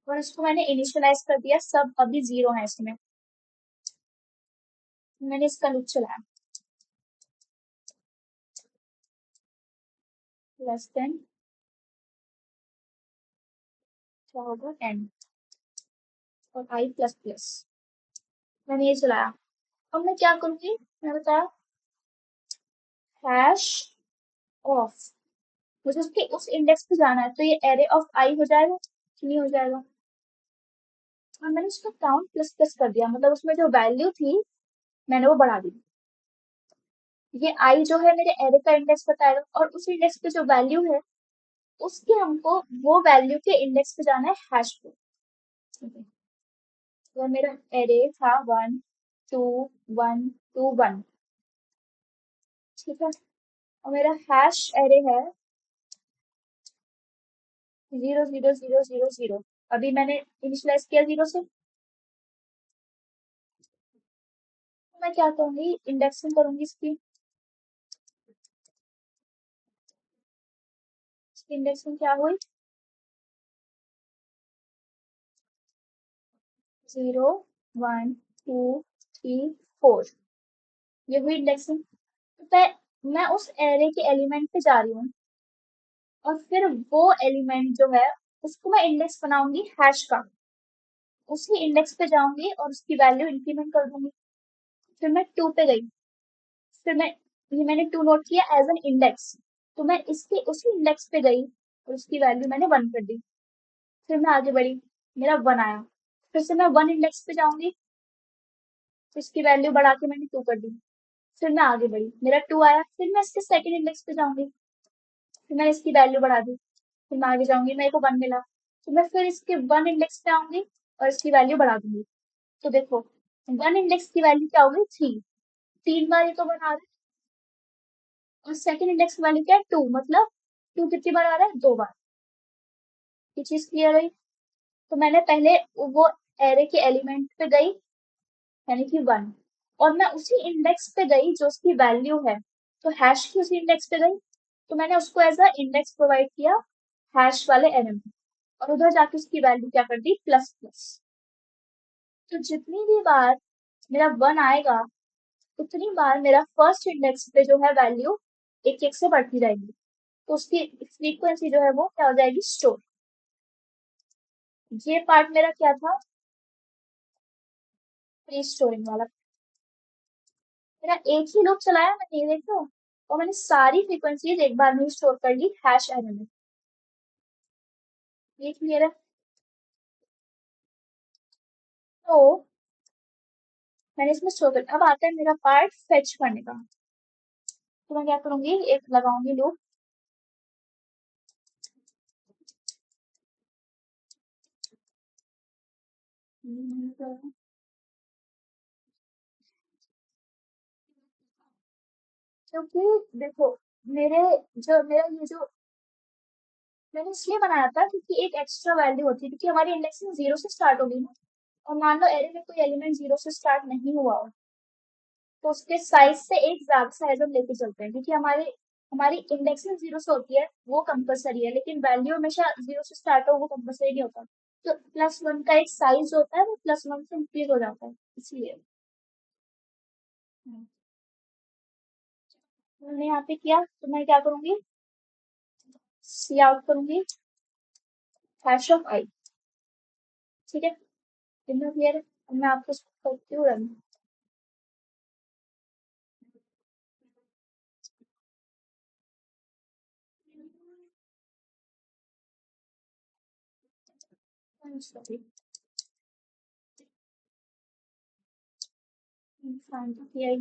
A: और उसको मैंने इनिशियलाइज कर दिया, सब अभी 0 है इसमें। मैंने इसका लूप चलाया, लेस देन क्या होगा? 10 और i++। मैंने ये चलाया। अब मैं क्या करूंगी? मैं बताया हैश ऑफ, मुझे उसके उस इंडेक्स पे जाना है, तो ये एरे ऑफ आई हो जाएगा कि नहीं हो जाएगा? और मैंने उसका काउंट प्लस प्लस कर दिया, मतलब उसमें जो वैल्यू थी मैंने वो बढ़ा दी। ये आई जो है मेरे एरे का इंडेक्स बताएगा, और उस इंडेक्स पे जो वैल्यू है उसके हमको वो वैल्यू के इंडेक्स पे जाना है हैश पे। ठीक है, तो मेरा एरे था 1 2 1 2 1। ठीक है, और मेरा हैश एरे है 0 0 0 0 0। अभी मैंने इनिशियलाइज किया 0 से। तो मैं क्या करूंगी? इंडेक्सिंग करूंगी इसकी। इंडेक्सिंग क्या हुई? 0 1 2 3 4, ये हुई इंडेक्सिंग। तो मैं उस एरे के एलिमेंट पे जा रही हूँ, और फिर वो एलिमेंट जो है उसको मैं इंडेक्स बनाऊंगी हैश का। उसी इंडेक्स पे जाऊंगी और उसकी वैल्यू इंक्रीमेंट कर दूंगी। फिर मैं 2 पे गई, फिर मैंने 2 नोट किया एज एन इंडेक्स, तो मैं इसके उसी इंडेक्स पे गई और उसकी वैल्यू मैंने 1 कर दी। फिर मैं आगे बढ़ी, मेरा 1 आया, फिर से मैं 1 इंडेक्स पे जाऊंगी, फिर इसकी वैल्यू बढ़ा के मैंने 2 कर दी। फिर मैं आगे बढ़ी, मेरा 2 आया, फिर मैं इसके सेकंड इंडेक्स पे जाऊंगी, फिर मैंने इसकी वैल्यू बढ़ा दी। फिर मैं आगे जाऊंगी, मेरे को 1 मिला, तो मैं फिर इसके 1 इंडेक्स पे आऊंगी और इसकी वैल्यू बढ़ा दूंगी। तो देखो, 1 इंडेक्स की वैल्यू क्या होगी? 3। 3 बार ये तो बना रहा है, और सेकंड इंडेक्स की वैल्यू क्या है? 2, मतलब 2 कितनी बार आ रहा है? 2 बार। ये चीज क्लियर हुई? तो मैंने पहले वो एरे के एलिमेंट पे गई, यानी कि 1, और मैं उसी इंडेक्स पे गई जो उसकी वैल्यू है, तो हैश की उसी इंडेक्स पे गई, तो मैंने उसको एज अ इंडेक्स प्रोवाइड किया हैश वाले एरे में, और उधर जाके उसकी वैल्यू क्या कर दी? Plus plus. तो जितनी भी बार मेरा 1 आएगा, उतनी बार मेरा फर्स्ट इंडेक्स पे जो है वैल्यू एक एक से बढ़ती जाएगी, तो उसकी फ्रीक्वेंसी जो है वो क्या हो जाएगी? स्टोर। ये पार्ट मेरा क्या था? प्री स्टोरिंग वाला। मेरा एक ही लूप चलाया मैंने, ये देखो, और मैंने सारी फ्रीक्वेंसीज एक बार में ही स्टोर कर ली हैश एरे में। ये क्लियर है? तो मैंने इसमें स्टोर कर, अब आता है मेरा पार्ट फेच करने का। तो मैं क्या करूंगी? एक लगाऊंगी लूप, क्योंकि देखो, मेरे जो मेरा ये जो मैंने इसलिए बनाया था क्योंकि एक एक्स्ट्रा वैल्यू होती है, क्योंकि हमारी इंडेक्सिंग 0 से स्टार्ट होगी ना, और मान लो एरे में कोई एलिमेंट 0 से स्टार्ट नहीं हुआ हो, तो उसके साइज से एक ज्यादा साइज हम लेके चलते हैं, क्योंकि हमारे हमारी इंडेक्सिंग 0 से होती है, वो कंपलसरी है, लेकिन वैल्यू हमेशा 0 से स्टार्ट हो वो कंपलसरी नहीं होता। तो +1 का एक साइज होता है, वो +1 से इंक्रीज हो जाता है, इसलिए। हम्म। मैंने यहाँ पे किया तो मैं क्या करूंगी, सी आउट करूंगी, #i। ठीक है, इतना क्लियर है। अब मैं आपको करती हूँ रन। Sorry, CIN।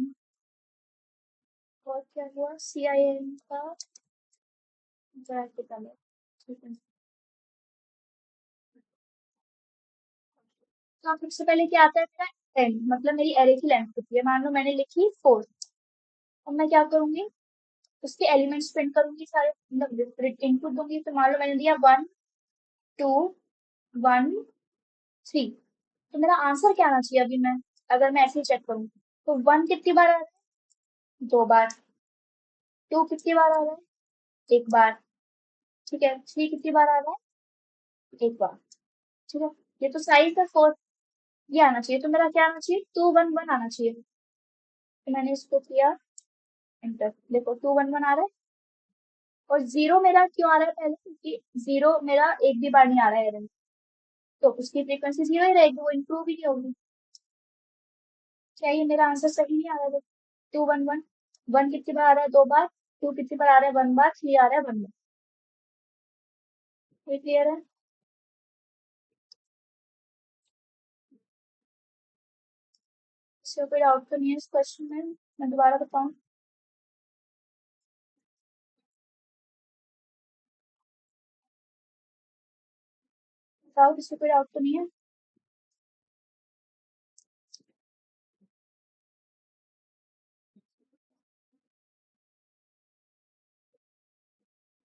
A: और क्या हुआ, CIN का ब्रैकेट डालो। ठीक है, तो अब सबसे पहले क्या आता है मेरा, लेंथ, मतलब मेरी एरे की लेंथ कितनी है, मान लो मैंने लिखी 4। अब मैं क्या करूंगी, उसके एलिमेंट्स प्रिंट करूंगी सारे, मतलब इनपुट दूंगी, तो मान लो मैंने दिया 1 2 1 3। तो मेरा आंसर क्या आना चाहिए अभी, मैं अगर मैं ऐसे ही चेक करूँ, तो 1 कितनी बार आ रहा है, 2 बार। 2 कितनी बार आ रहा है, 1 बार। ठीक है, 3 कितनी बार आ रहा है, 1 बार। ठीक है, ये तो साइज है 4, ये आना चाहिए, तो मेरा क्या आना चाहिए, 2 1 1 आना चाहिए। तो मैंने इसको किया एंटर, देखो 2 1 1 आ रहा है। और 0 मेरा क्यों आ रहा है पहले, क्योंकि 0 मेरा एक भी बार नहीं आ रहा है error। तो उसकी फ्रीक्वेंसी 0 ही रहेगी, वो इम्प्रूव ही नहीं होगी। क्या ये मेरा आंसर सही नहीं आ रहा है, 2 1 1। 1 कितनी बार आ रहा है, 2 बार। 2 कितनी बार आ रहा है, 1 बार। 3 आ रहा है, 1 बार। ये क्लियर है। इससे कोई डाउट तो नहीं है इस क्वेश्चन में, मैं दोबारा बताऊं। बताओ, किसी कोई डाउट तो नहीं है।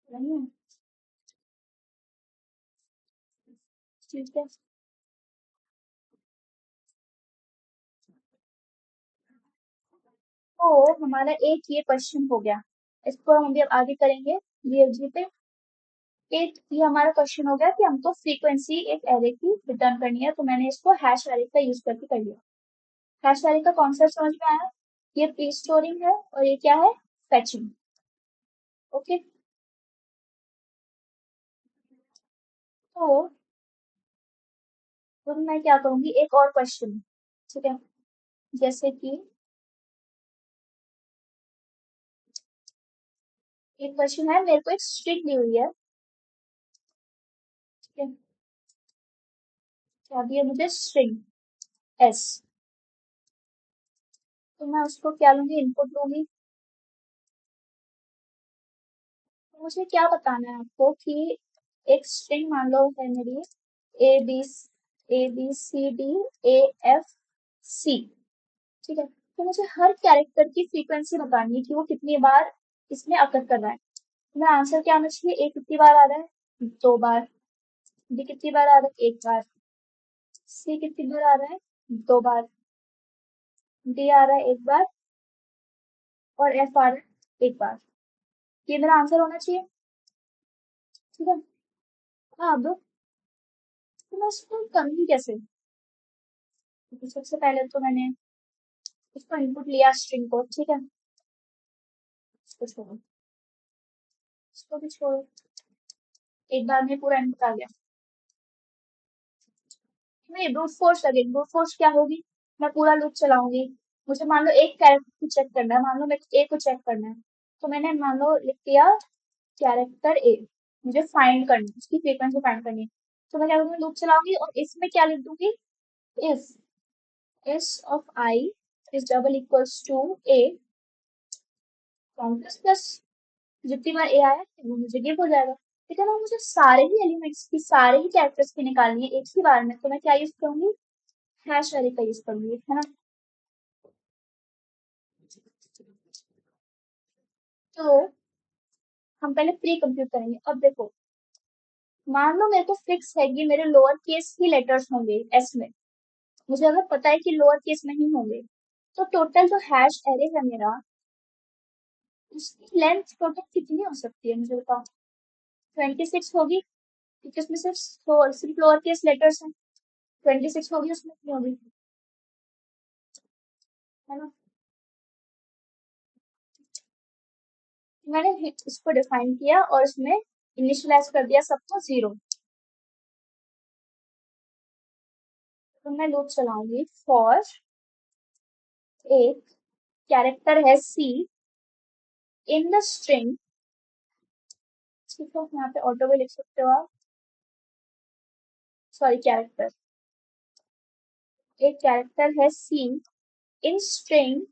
A: नहीं है, ठीक है। तो हमारा एक ये क्वेश्चन हो गया, इसको हम अभी अब आगे करेंगे डीएलजी पे। एक ये हमारा क्वेश्चन हो गया कि हमको फ्रीक्वेंसी एक एरे की रिटर्न करनी है, तो मैंने इसको हैश एरे का यूज करके कर लिया। हैश एरे का कॉन्सेप्ट समझ में आया, ये प्री स्टोरिंग है और ये क्या है, फेचिंग। ओके, तो तो मैं क्या करूंगी, एक और क्वेश्चन। ठीक है, जैसे कि एक क्वेश्चन है, मेरे को एक स्ट्रिंग दी हुई है। ठीक है, क्या दिया मुझे, स्ट्रिंग एस। तो मैं उसको क्या लूंगी, इनपुट लूंगी। तो मुझे क्या बताना है आपको कि एक स्ट्रिंग मान लो है मेरी, A B C D E F C। ठीक है, तो मुझे हर कैरेक्टर की फ्रीक्वेंसी बतानी है कि वो कितनी बार इसमें अकर कर रहा है। तो मेरा आंसर क्या आना चाहिए, ए कितनी बार आ रहा है, 2 बार। बी कितनी बार आ रहा है, 1 बार। सी कितनी बार आ रहा है, 2 बार। डी आ रहा है 1 बार। और एफ आ रहा है 1 बार। ये मेरा आंसर होना चाहिए। ठीक है, अब तो मैं इसको करूंगी कैसे। तो सबसे पहले तो मैंने इसको इनपुट लिया स्ट्रिंग को। ठीक है, इसको छोड़ो, इसको भी छोड़ो, एक बार में पूरा इनपुट आ गया। नहीं, ब्रूट फोर्स लगेगी, ब्रूट फोर्स क्या होगी, मैं पूरा लूप चलाऊंगी। मुझे मान लो एक कैरेक्टर को चेक करना है, मान लो मेरे को ए को चेक करना है, तो मैंने मान लो लिख दिया कैरेक्टर ए, मुझे फाइंड करनी है, उसकी फ्रीक्वेंसी फाइंड करनी है। तो मैं क्या करूंगी, लूप चलाऊंगी और इसमें क्या लिख दूंगी, if S of I is double equals to A plus plus, जितनी बार ए आया वो मुझे गिव हो जाएगा। ठीक है ना, मुझे सारे ही एलिमेंट्स की, सारे ही कैरेक्टर्स की निकालनी है एक ही बार में, तो मैं क्या यूज करूंगी, हैश वैल्यू का यूज करूंगी, है ना। तो हम पहले प्री कंप्यूट करेंगे। अब देखो, मान लो मेरे को फिक्स है कि मेरे लोअर केस ही लेटर्स होंगे एस में, मुझे अगर पता है कि लोअर केस में ही होंगे, तो टोटल जो हैश एरे है मेरा, उसकी लेंथ टोटल कितनी हो सकती है मुझे बताओ। 26 होगी, क्योंकि उसमें सिर्फ लोअर केस लेटर्स हैं। 26 होगी, उसमें कितनी होगी, है ना। मैंने इसको डिफाइन किया और इसमें इनिशियलाइज कर दिया सबको 0। तो मैं लूप चलाऊंगी फॉर एक कैरेक्टर है सी इन द स्ट्रिंग, ठीक है यहाँ पे ऑटो भी लिख सकते हो आप, सॉरी कैरेक्टर, एक कैरेक्टर है सी इन स्ट्रिंग,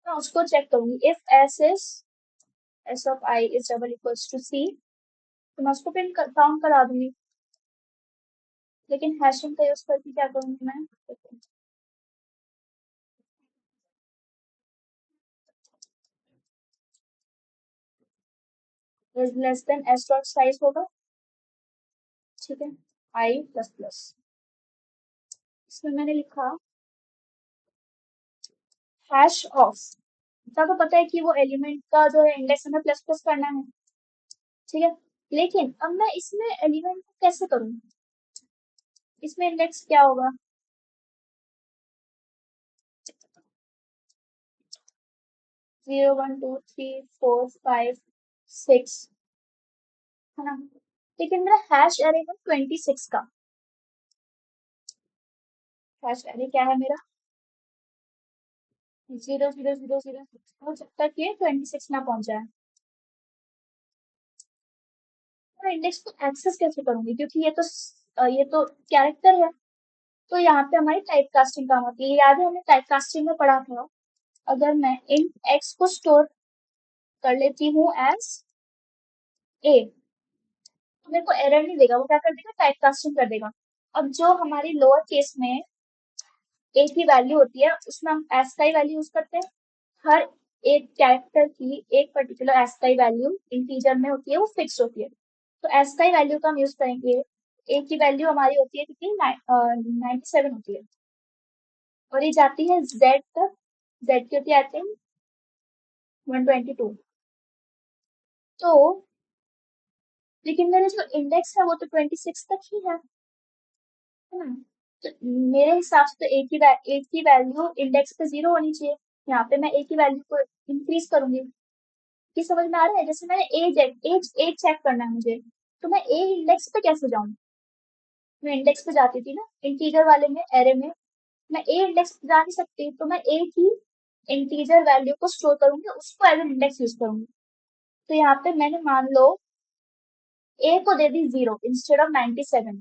A: मैं उसको चेक करूंगी if s is s of I is double equals to c, तो मैं उसको प्रिंट काउंट करा दूंगी। लेकिन हैशिंग का यूज करके क्या करूंगी मैं, is less than S dot size होगा, ठीक है, आई प्लस प्लस। इसमें मैंने लिखा हैश ऑफ, इतना तो पता है कि वो एलिमेंट का जो है इंडेक्स हमें प्लस प्लस करना है, ठीक है। लेकिन अब मैं इसमें एलिमेंट को कैसे करूँ, इसमें इंडेक्स क्या होगा, 0 1 2 3 4 5 6, है ना। लेकिन मेरा हैश अरे है 26 का, हैश अरे क्या है मेरा, 0 0 0 0 और जब तक ये 26 ना पहुंच जाए। मैं इंडेक्स को एक्सेस कैसे करूंगी, क्योंकि ये तो कैरेक्टर है, तो यहाँ पे हमारी टाइप कास्टिंग काम आती है, याद है हमने टाइप कास्टिंग में पढ़ा था। अगर मैं इन एक्स को स्टोर कर लेती हूँ एज ए, तो मेरे को एरर नहीं देगा, वो क्या कर देगा, टाइप कास्टिंग कर देगा। अब जो हमारी लोअर केस में ए की वैल्यू होती है, उसमें हम एस का ही वैल्यू यूज करते हैं। हर एक कैरेक्टर की एक पर्टिकुलर एस का ही वैल्यू इंटीजर में होती है, वो फिक्स होती है, तो एस का ही वैल्यू का हम यूज करेंगे। ए की वैल्यू हमारी होती है कितनी, 97 होती है, और ये जाती है जेड तक, जेड की होती है आई थिंक 122। तो लेकिन मेरा जो इंडेक्स है वो तो 26 तक ही है ना। तो मेरे हिसाब से तो ए की वैल्यू इंडेक्स पे 0 होनी चाहिए। यहाँ पे मैं ए की वैल्यू को इंक्रीज करूंगी, ये समझ में आ रहा है। जैसे मैंने ए चेक करना है मुझे, तो मैं ए इंडेक्स पे कैसे जाऊँ, मैं इंडेक्स पे जाती थी ना इंटीजर वाले में, एरे में, मैं ए इंडेक्स पे जा नहीं सकती, तो मैं ए की इंटीजर वैल्यू को स्टोर करूंगी, उसको एज एन इंडेक्स यूज करूंगी। तो यहाँ पे मैंने मान लो ए को दे दी 0 इंस्टेड ऑफ 97,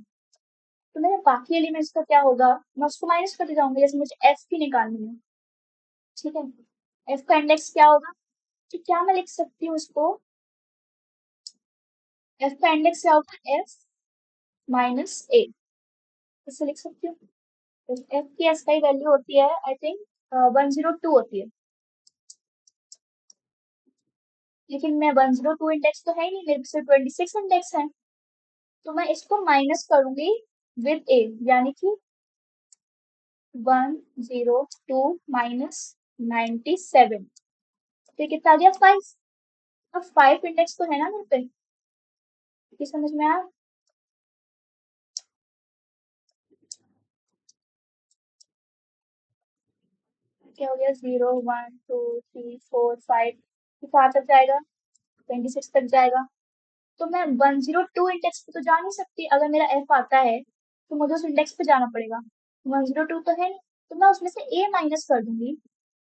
A: तो मेरे बाकी एलिमेंट्स का क्या होगा, मैं उसको माइनस करते जाऊंगी, जैसे मुझे एफ की निकालनी है, ठीक है, एफ का इंडेक्स क्या होगा, तो क्या मैं लिख सकती हूँ उसको, एफ का इंडेक्स क्या होगा, एफ माइनस ए, इससे लिख सकती हूँ। तो एफ की एसआई वैल्यू होती है आई थिंक 102 होती है, लेकिन मैं 102 इंडेक्स तो है ही नहीं, मेरे सिर्फ 26 इंडेक्स है, तो मैं इसको माइनस करूंगी विद ए, यानी कि 102 माइनस 97, तो कितना आ गया 5। अब 5 इंडेक्स तो है ना मेरे पे, ये समझ में आया। क्या हो गया, 0 1 2 3 4 5, कहाँ तक जाएगा, 26 तक जाएगा। तो मैं 102 इंडेक्स पे तो जा नहीं सकती, अगर मेरा एफ आता है तो मुझे उस इंडेक्स पे जाना पड़ेगा, 102 तो है नहीं, तो मैं उसमें से ए माइनस कर दूंगी।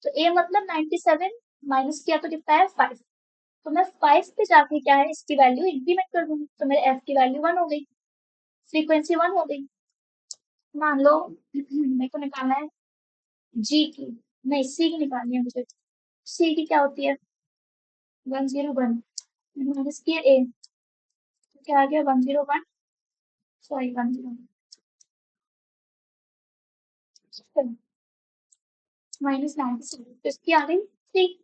A: तो ए मतलब 97 माइनस किया तो कितना है 5, तो मैं 5 पे जाके क्या है इसकी वैल्यू इंक्रीमेंट कर दूंगी, तो मेरे एफ की वैल्यू 1 हो गई, फ्रीक्वेंसी 1 हो गई। मान लो मेरे को निकालना है जी की, नहीं सी की निकालनी है मुझे, सी की क्या होती है 101 माइनस की ए, तो क्या आ गया 101, सॉरी 101, -97, तो इसकी आ गई 3।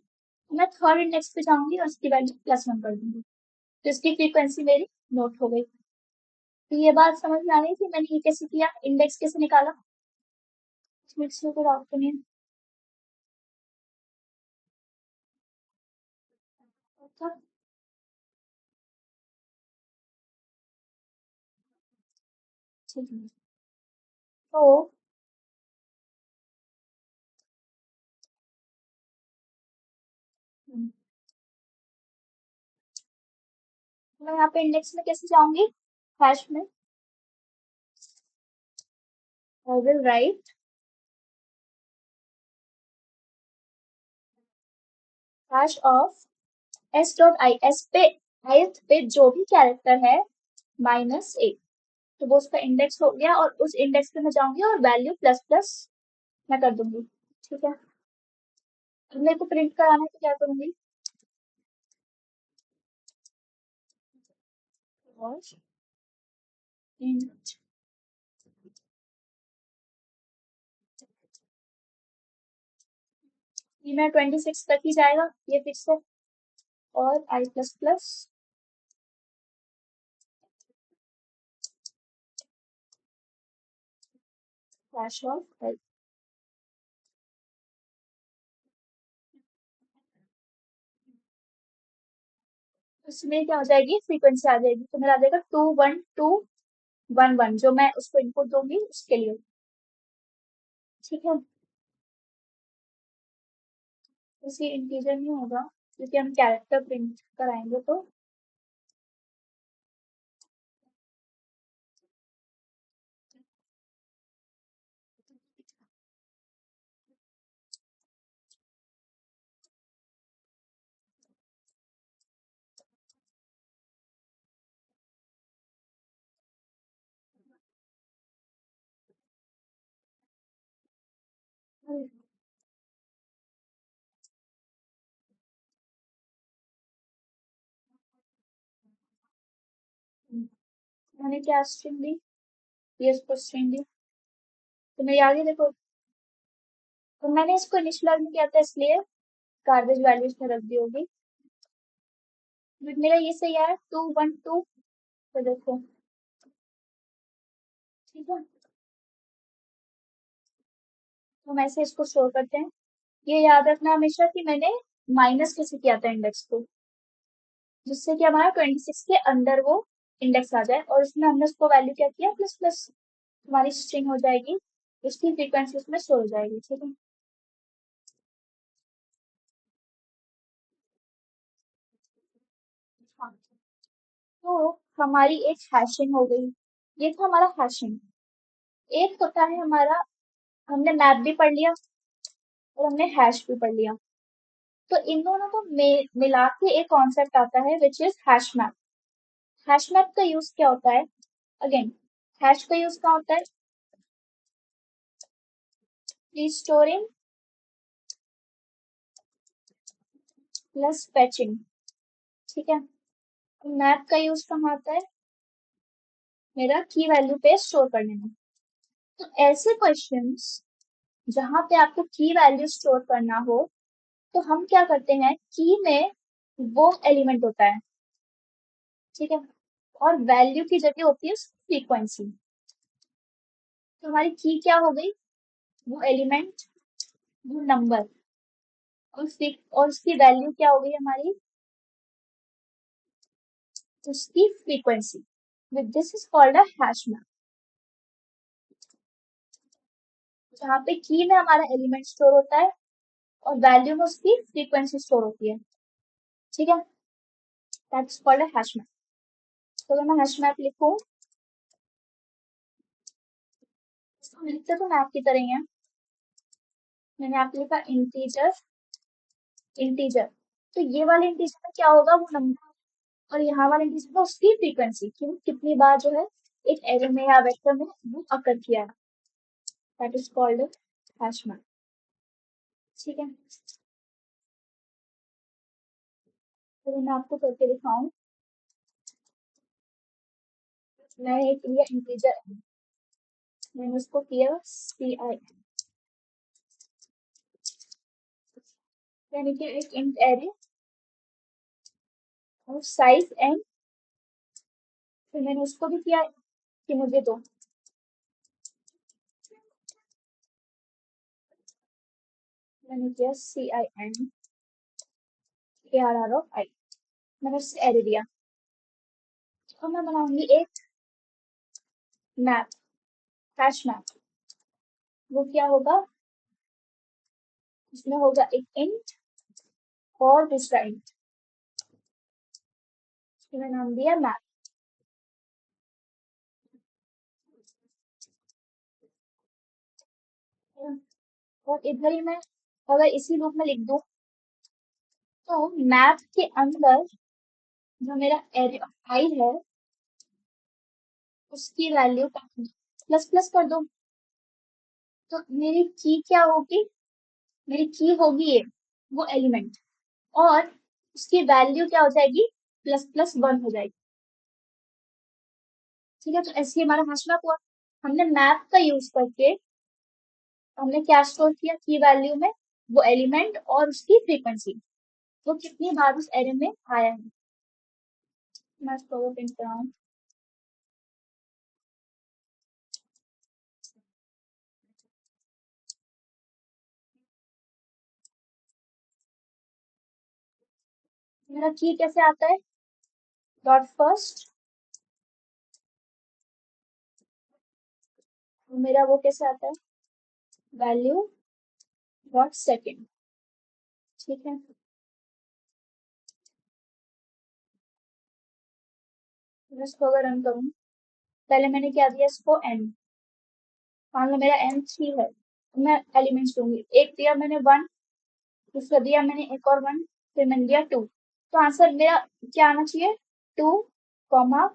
A: मैं थर्ड इंडेक्स पे जाऊंगी और इसकी वैल्यू +1 कर दूंगी, तो इसकी फ्रीक्वेंसी मेरी नोट हो गई। तो ये बात समझ में आ गई कि मैंने ये कैसे किया, इंडेक्स कैसे निकाला। इसमें किसी को डाउट तो नहीं है? अच्छा, ठीक है। तो मैं यहाँ पे इंडेक्स में कैसे जाऊंगी, हैश में I will write hash of S dot I, S पे ith पे जो भी कैरेक्टर है -1, तो वो उसका इंडेक्स हो गया, और उस इंडेक्स पे मैं जाऊंगी और वैल्यू प्लस प्लस मैं कर दूंगी। ठीक है, अब मेरे को प्रिंट कराना है तो क्या करूंगी, और int ये मेरा 26 तक ही जाएगा, ये फिक्स है, और आई प्लस प्लस हैश ऑफ आई। उसमें क्या हो जाएगी, फ्रीक्वेंसी आ जाएगी, तो मेरा आ जाएगा 21211, जो मैं उसको इनपुट दूंगी उसके लिए। ठीक है, उसी इंटीजर में होगा क्योंकि हम कैरेक्टर प्रिंट कराएंगे तो। मैंने क्या स्ट्रिंग दी, ये इसको स्ट्रिंग दी, तो मेरी आगे देखो, तो मैंने इसको इनिशियलाइज में किया था इसलिए गार्बेज वैल्यू इसमें रख दी होगी। बट मेरा ये सही आया 212, तो देखो। ठीक है, तो हम ऐसे इसको स्टोर करते हैं। ये याद रखना हमेशा कि मैंने माइनस कैसे किया था इंडेक्स को, जिससे कि हमारा 26 के अंदर वो इंडेक्स आ जाए, और उसमें हमने उसको वैल्यू क्या किया, प्लस प्लस, हमारी स्ट्रिंग हो जाएगी, उसकी फ्रीक्वेंसी उसमें स्टोर हो जाएगी। ठीक है, हाँ, तो हमारी एक हैशिंग हो गई, ये था हमारा हैशिंग। एक होता है हमारा, हमने मैप भी पढ़ लिया और हमने हैश भी पढ़ लिया, तो इन दोनों को मिला के एक कॉन्सेप्ट आता है which is hash map. Hash map का यूज क्या होता है, अगेन हैश का यूज क्या होता है, रीस्टोरिंग प्लस फैचिंग। ठीक है, मैप का यूज कहाँ आता है, मेरा की वैल्यू पे स्टोर करने में। तो ऐसे क्वेश्चंस जहां पे आपको की वैल्यू स्टोर करना हो, तो हम क्या करते हैं, की में वो एलिमेंट होता है, ठीक है, और वैल्यू की जगह होती है फ्रीक्वेंसी। तो हमारी की क्या हो गई, वो एलिमेंट, वो नंबर, और उसकी वैल्यू क्या हो गई हमारी, उसकी frequency. With this is called a hash map, जहाँ पे की में हमारा एलिमेंट स्टोर होता है और वैल्यू में उसकी फ्रीक्वेंसी स्टोर होती है। ठीक है, that's called a hash map. तो अगर मैं हैश मैप लिखूं, इसको लिखते तो मैप की तरह ही है, मैंने यहाँ पे लिखा इंटीजर, इंटीजर, तो ये वाले इंटीजर में क्या होगा, वो नंबर, और यहाँ वाले इंटीजर में उसकी फ्रीक्वेंसी, कि वो कितनी बार जो है एक एरे में या वेक्टर में वो अकर किया है, that is called hash map. ठीक है, तो मैं आपको करके दिखाऊं, मैंने एक लिया इंटीजर, मैंने उसको किया CI, यानी कि एक इंट एरे और साइज एंड फिर मैंने उसको भी किया कि मुझे दो, मैंने किया CINARR मैंने उससे एरे दिया। तो मैं बनाऊंगी एक मैप, हैश मैप। वो क्या होगा, उसमें होगा एक इंट और दूसरा इंट, मैंने नाम दिया मैप। और इधर ही मैं अगर इसी रूप में लिख दूं तो मैप के अंदर जो मेरा एरे आई है उसकी वैल्यू प्लस प्लस कर दो, तो मेरी की क्या होगी, मेरी की होगी ये वो एलिमेंट, और उसकी वैल्यू क्या हो जाएगी, प्लस प्लस वन हो जाएगी। ठीक है, तो ऐसे ही हमारा हैश मैप हुआ। हमने मैप का यूज करके हमने क्या स्टोर किया की वैल्यू में, वो एलिमेंट और उसकी फ्रीक्वेंसी, वो कितनी बार उस एरे में आया है। मैं इसको प्रिंट कराऊं, मेरा की कैसे आता है, डॉट फर्स्ट, मेरा वो कैसे आता है, वैल्यू डॉट सेकेंड। ठीक है, मैं इसको अगर रन करूँ, पहले मैंने क्या दिया इसको एन, मान लो मेरा एन थ्री है, मैं एलिमेंट्स दूंगी, एक दिया मैंने वन, दूसरा दिया मैंने एक और वन, फिर मैंने दिया टू, तो आंसर मेरा क्या आना चाहिए, टू कॉमा,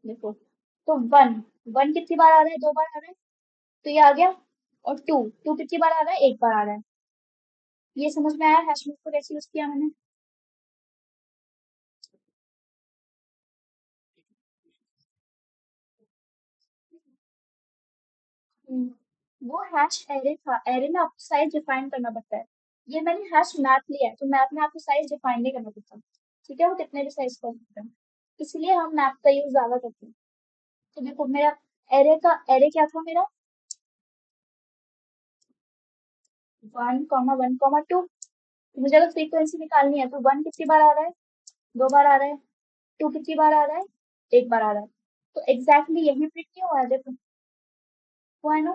A: देखो, तो वन, वन कितनी बार आ रहा है, दो बार आ रहा है, तो ये आ गया, और टू, टू कितनी बार आ रहा है, एक बार आ रहा है। ये समझ में आया हैश मैप को कैसे यूज किया मैंने। वो हैश एरे था, एरे में आपको साइज डिफाइन करना पड़ता है, ये मैंने हैश मैप लिया है, तो मैप में आपको साइज डिफाइन नहीं करना पड़ता, ठीक है, वो कितने भी साइज कर सकते हैं, इसलिए हम मैप का यूज ज्यादा करते हैं। तो देखो मेरा एरे क्या था मेरा, वन कॉमा टू, मुझे अगर फ्रीक्वेंसी निकालनी है तो वन कितनी बार आ रहा है, दो बार आ रहा है, टू कितनी बार आ रहा है, एक बार आ रहा है, तो एग्जैक्टली यही प्रिंट नहीं हुआ है, देखो हुआ है ना।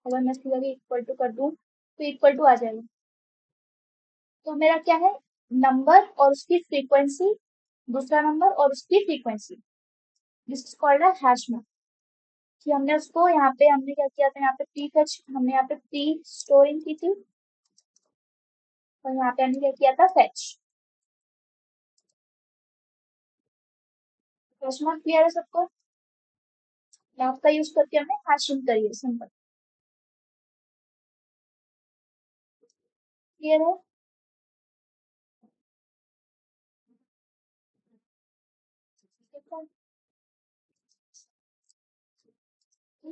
A: अगर मैं इसकी जगह इक्वल टू कर दूं तो इक्वल टू आ जाएगा, तो मेरा क्या है, नंबर और उसकी फ्रीक्वेंसी, दूसरा नंबर और उसकी frequency, this is called a hash map. कि हमने उसको यहाँ पे हमने क्या किया था, यहाँ पे प्री फेच, हमने यहाँ पे प्री स्टोरिंग की थी, और यहाँ पे हमने क्या किया था, फेच। हैश मैप क्लियर है सबको, मैप का यूज करके हमने हैशिंग करी है, सिंपल, क्लियर है।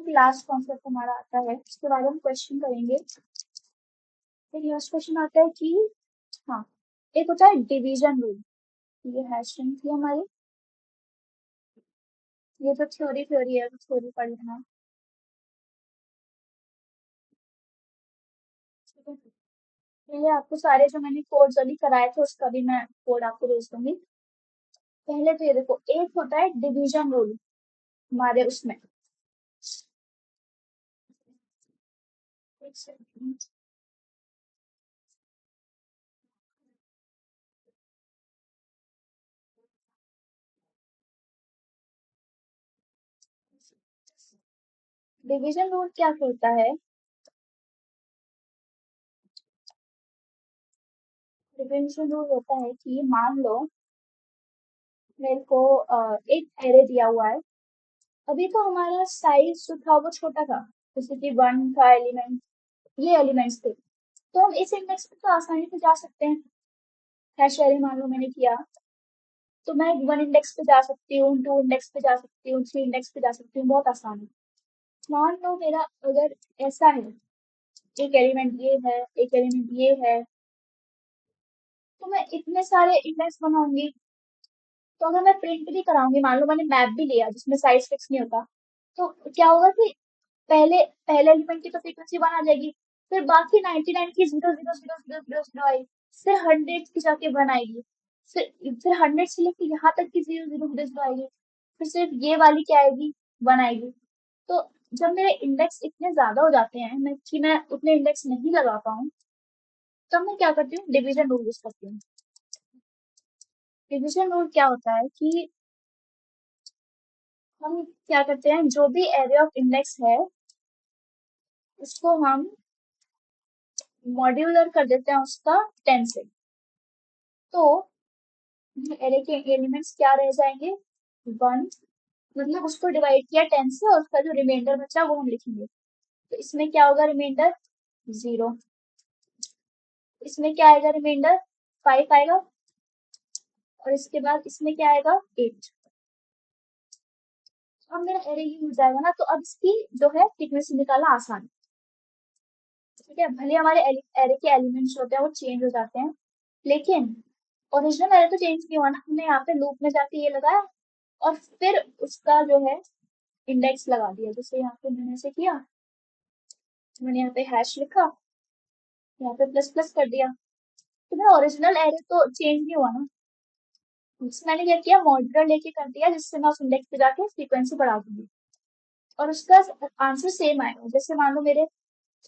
A: लास्ट कॉन्सेप्ट हमारा आता है, उसके बाद हम क्वेश्चन करेंगे। फिर लास्ट क्वेश्चन आता है कि, हाँ, एक होता है डिवीजन रूल, ये हैशिंग थी हमारी, ये तो थ्योरी थ्योरी है, तो थ्योरी पढ़ लेना, ठीक है। तो ये आपको सारे जो मैंने कोड्स अभी कराए थे उसका भी मैं कोड आपको भेज दूंगी। पहले तो ये देखो, एक होता है डिवीजन रूल हमारे उसमें, एक सेकंड, डिवीजन रूल क्या कहता है, डिवीजन रूल होता है कि मान लो मेरे को एक एरे दिया हुआ है, अभी तो हमारा साइज जो था वो छोटा था, जैसे कि वन था एलिमेंट, ये एलिमेंट्स थे, तो हम इस इंडेक्स पे तो आसानी से जा सकते हैं, हैश एरे मान लो मैंने किया, तो मैं वन इंडेक्स पे जा सकती हूँ, टू इंडेक्स पे जा सकती हूँ, थ्री इंडेक्स पे जा सकती हूँ, बहुत आसान है। मान लो मेरा अगर ऐसा है, एक एलिमेंट ये है, एक एलिमेंट ये है, तो मैं इतने सारे इंडेक्स बनाऊंगी, तो अगर मैं प्रिंट भी कराऊंगी, मान लो मैंने मैप भी लिया जिसमें साइज फिक्स नहीं होता, तो क्या होगा कि पहले पहले एलिमेंट की तो फ्रीक्वेंसी 1 आ जाएगी, फिर बाकी 99 की 0 0 0 0 0 0 आएगी, फिर 100 की जाके 1 आएगी, फिर 100 से लेके यहाँ तक की 0 0 0 0 आएगी, फिर सिर्फ ये वाली क्या आएगी, 1 आएगी। तो जब मेरे इंडेक्स इतने ज्यादा हो जाते हैं मैं उतने इंडेक्स नहीं लगा पाऊँ, तब मैं क्या करती हूँ, डिवीजन रूल यूज करती हूँ। डिवीजन रूल क्या होता है कि हम क्या करते हैं, जो भी एरे ऑफ इंडेक्स है उसको हम मॉड्यूलर कर देते हैं उसका 10 से। तो एरे के एलिमेंट्स क्या रह जाएंगे, 1, मतलब उसको डिवाइड किया 10 से और उसका जो रिमाइंडर बचा वो हम लिखेंगे। तो इसमें क्या होगा, रिमाइंडर 0, इसमें क्या आएगा, रिमाइंडर 5 आएगा, और इसके बाद इसमें क्या आएगा, 8। अब मेरा एरे ये हो जाएगा ना, तो अब इसकी जो है फ्रीक्वेंसी निकालना आसान है। ठीक है, भले हमारे एरे के एलिमेंट्स होते हैं वो चेंज हो जाते हैं, लेकिन ओरिजिनल एरे तो चेंज नहीं हुआ ना, हमने यहाँ पे लूप में जाके ये लगाया और फिर उसका जो है इंडेक्स लगा दिया, जैसे यहाँ पे मैंने ऐसे किया, मैंने यहाँ पे हैश लिखा, यहाँ पे प्लस प्लस कर दिया, तो मेरा ओरिजिनल एरे तो चेंज नहीं हुआ ना। उससे मैंने क्या किया, मॉड्यूलर लेके कर दिया, जिससे मैं उस इंडेक्स पे जाके फ्रीक्वेंसी बढ़ा दूंगी और उसका आंसर सेम आएगा। जैसे मान लो मेरे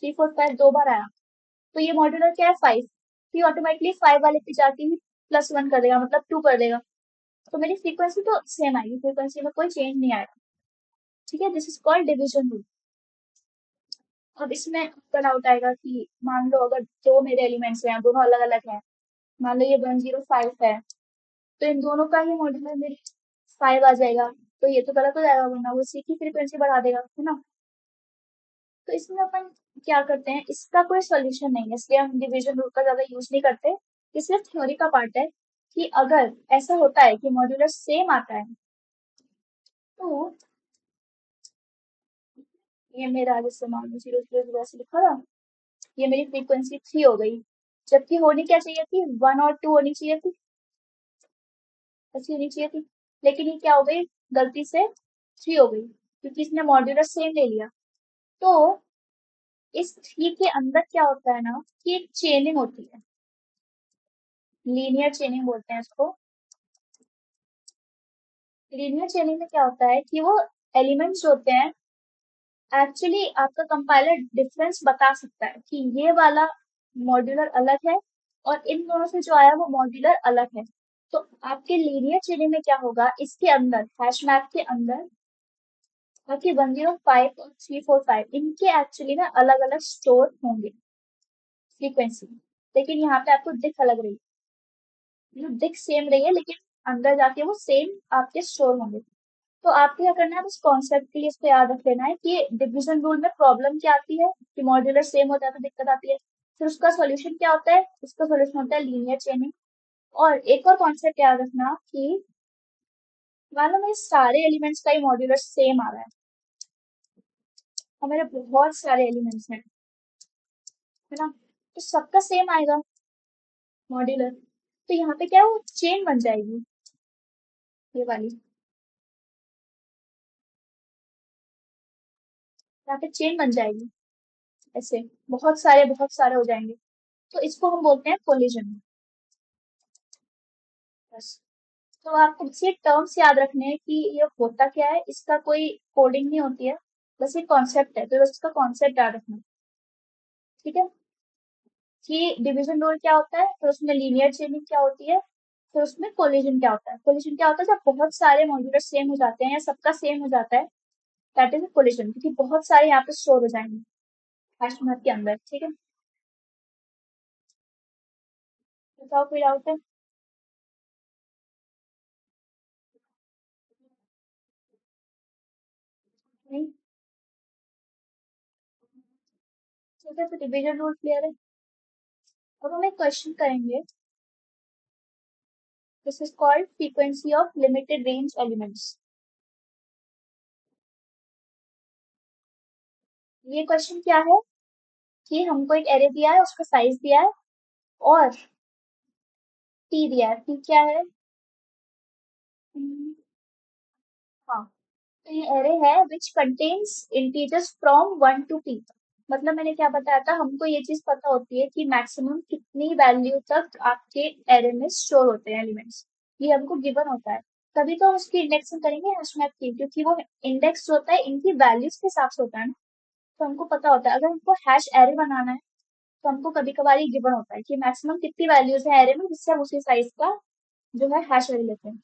A: 3 4 5 दो बार आया, तो ये मॉड्यूलर क्या है, 5, तो ये ऑटोमेटिकली 5 वाले पे जाके ही +1 कर देगा, मतलब 2 कर देगा, तो मेरी फ्रीक्वेंसी तो सेम आएगी, फ्रीक्वेंसी में कोई चेंज नहीं आएगा। ठीक है, this is called division rule. अब इसमें आपका डाउट आएगा कि मान लो अगर दो मेरे एलिमेंट्स हैं, दोनों अलग अलग हैं, मान लो ये 105 है, तो इन दोनों का ही मॉड्यूलर मेरे 5 आ जाएगा, तो ये तो गलत हो जाएगा, वरना वो इसी की फ्रीक्वेंसी बढ़ा देगा, है ना। तो इसमें अपन क्या करते हैं, इसका कोई सॉल्यूशन नहीं है, इसलिए हम डिवीजन रूल का ज्यादा यूज नहीं करते। ये सिर्फ थ्योरी का पार्ट है कि अगर ऐसा होता है कि मॉड्यूलर सेम आता है, तो ये मेरा जैसे मान लो 0 0 0 ऐसे लिखा था, ये मेरी फ्रीक्वेंसी 3 हो गई, जबकि होनी क्या चाहिए थी, 1 और 2 होनी चाहिए थी, ऐसी होनी चाहिए थी, लेकिन ये क्या हो गई, गलती से 3 हो गई, क्योंकि इसने मॉड्यूलर सेम ले लिया। तो इस 3 के अंदर क्या होता है ना, कि एक चेनिंग होती है, लीनियर चेनिंग बोलते हैं इसको। लीनियर चेनिंग में क्या होता है कि वो एलिमेंट्स होते हैं, एक्चुअली आपका कंपाइलर डिफरेंस बता सकता है कि ये वाला मॉड्यूलर अलग है और इन दोनों से जो आया वो मॉड्यूलर अलग है। तो आपके लीनियर चेनिंग में क्या होगा, इसके अंदर हैश मैप के अंदर, बाकी 105 और 345 इनके एक्चुअली ना अलग अलग स्टोर होंगे फ्रीक्वेंसी, लेकिन यहाँ पे आपको दिख अलग रही है, मतलब दिख सेम रही है, लेकिन अंदर जाके वो सेम आपके स्टोर होंगे। तो आपको क्या करना है, बस कॉन्सेप्ट के लिए इसको याद रख लेना है कि डिवीजन रूल में प्रॉब्लम क्या आती है, कि मॉड्यूलर सेम होता है तो दिक्कत आती है, फिर उसका सॉल्यूशन क्या होता है, उसका सॉल्यूशन होता है लीनियर चेनिंग। और एक और कॉन्सेप्ट याद रखना कि मान लो मेरे सारे एलिमेंट्स का ही मॉड्यूलर सेम आ रहा है, और मेरे बहुत सारे एलिमेंट्स हैं, है ना, तो सबका सेम आएगा मॉड्यूलर, तो यहाँ पे क्या है, वो चेन बन जाएगी, ये वाली, यहाँ पे चेन बन जाएगी, ऐसे बहुत सारे हो जाएंगे, तो इसको हम बोलते हैं कोलिजन। बस, तो आपको बस ये टर्म्स याद रखने हैं कि ये होता क्या है, इसका कोई कोडिंग नहीं होती है, बस ये कॉन्सेप्ट है, तो बस इसका कॉन्सेप्ट याद रखना। ठीक है, कि डिवीजन रूल क्या होता है, फिर उसमें लीनियर चेनिंग क्या होती है, फिर उसमें कोलिजन क्या होता है। कोलिजन क्या होता है, जब बहुत सारे मॉड्यूलर सेम हो जाते हैं या सबका सेम हो जाता है, दैट इज कोलिजन, क्योंकि बहुत सारे यहाँ पे स्टोर हो जाएंगे हैश मैप के अंदर। ठीक है, बताओ कोई डाउट है। नहीं, ठीक है, तो डिवीजन रूल क्लियर है। अब हम एक क्वेश्चन करेंगे, this is called frequency of limited range elements. ये क्वेश्चन क्या है कि हमको एक एरे दिया है, उसका साइज दिया है, और टी दिया है, टी क्या है? हम्म, हाँ, तो ये एरे है which contains integers from 1 to p। मतलब मैंने क्या बताया था, हमको ये चीज पता होती है कि मैक्सिमम कितनी वैल्यू तक आपके एरे में स्टोर होते हैं एलिमेंट्स, ये हमको गिवन होता है। तभी तो हम उसकी इंडेक्सिंग करेंगे हैश मैप की, क्योंकि वो इंडेक्स जो होता है इनकी वैल्यूज के हिसाब से होता है ना। तो हमको पता होता है, अगर हमको हैश एरे बनाना है तो हमको कभी कभार ये गिवन होता है कि मैक्सिमम कितनी वैल्यूज है एरे में, जिससे हम उसी साइज का जो है हैश एरे लेते हैं।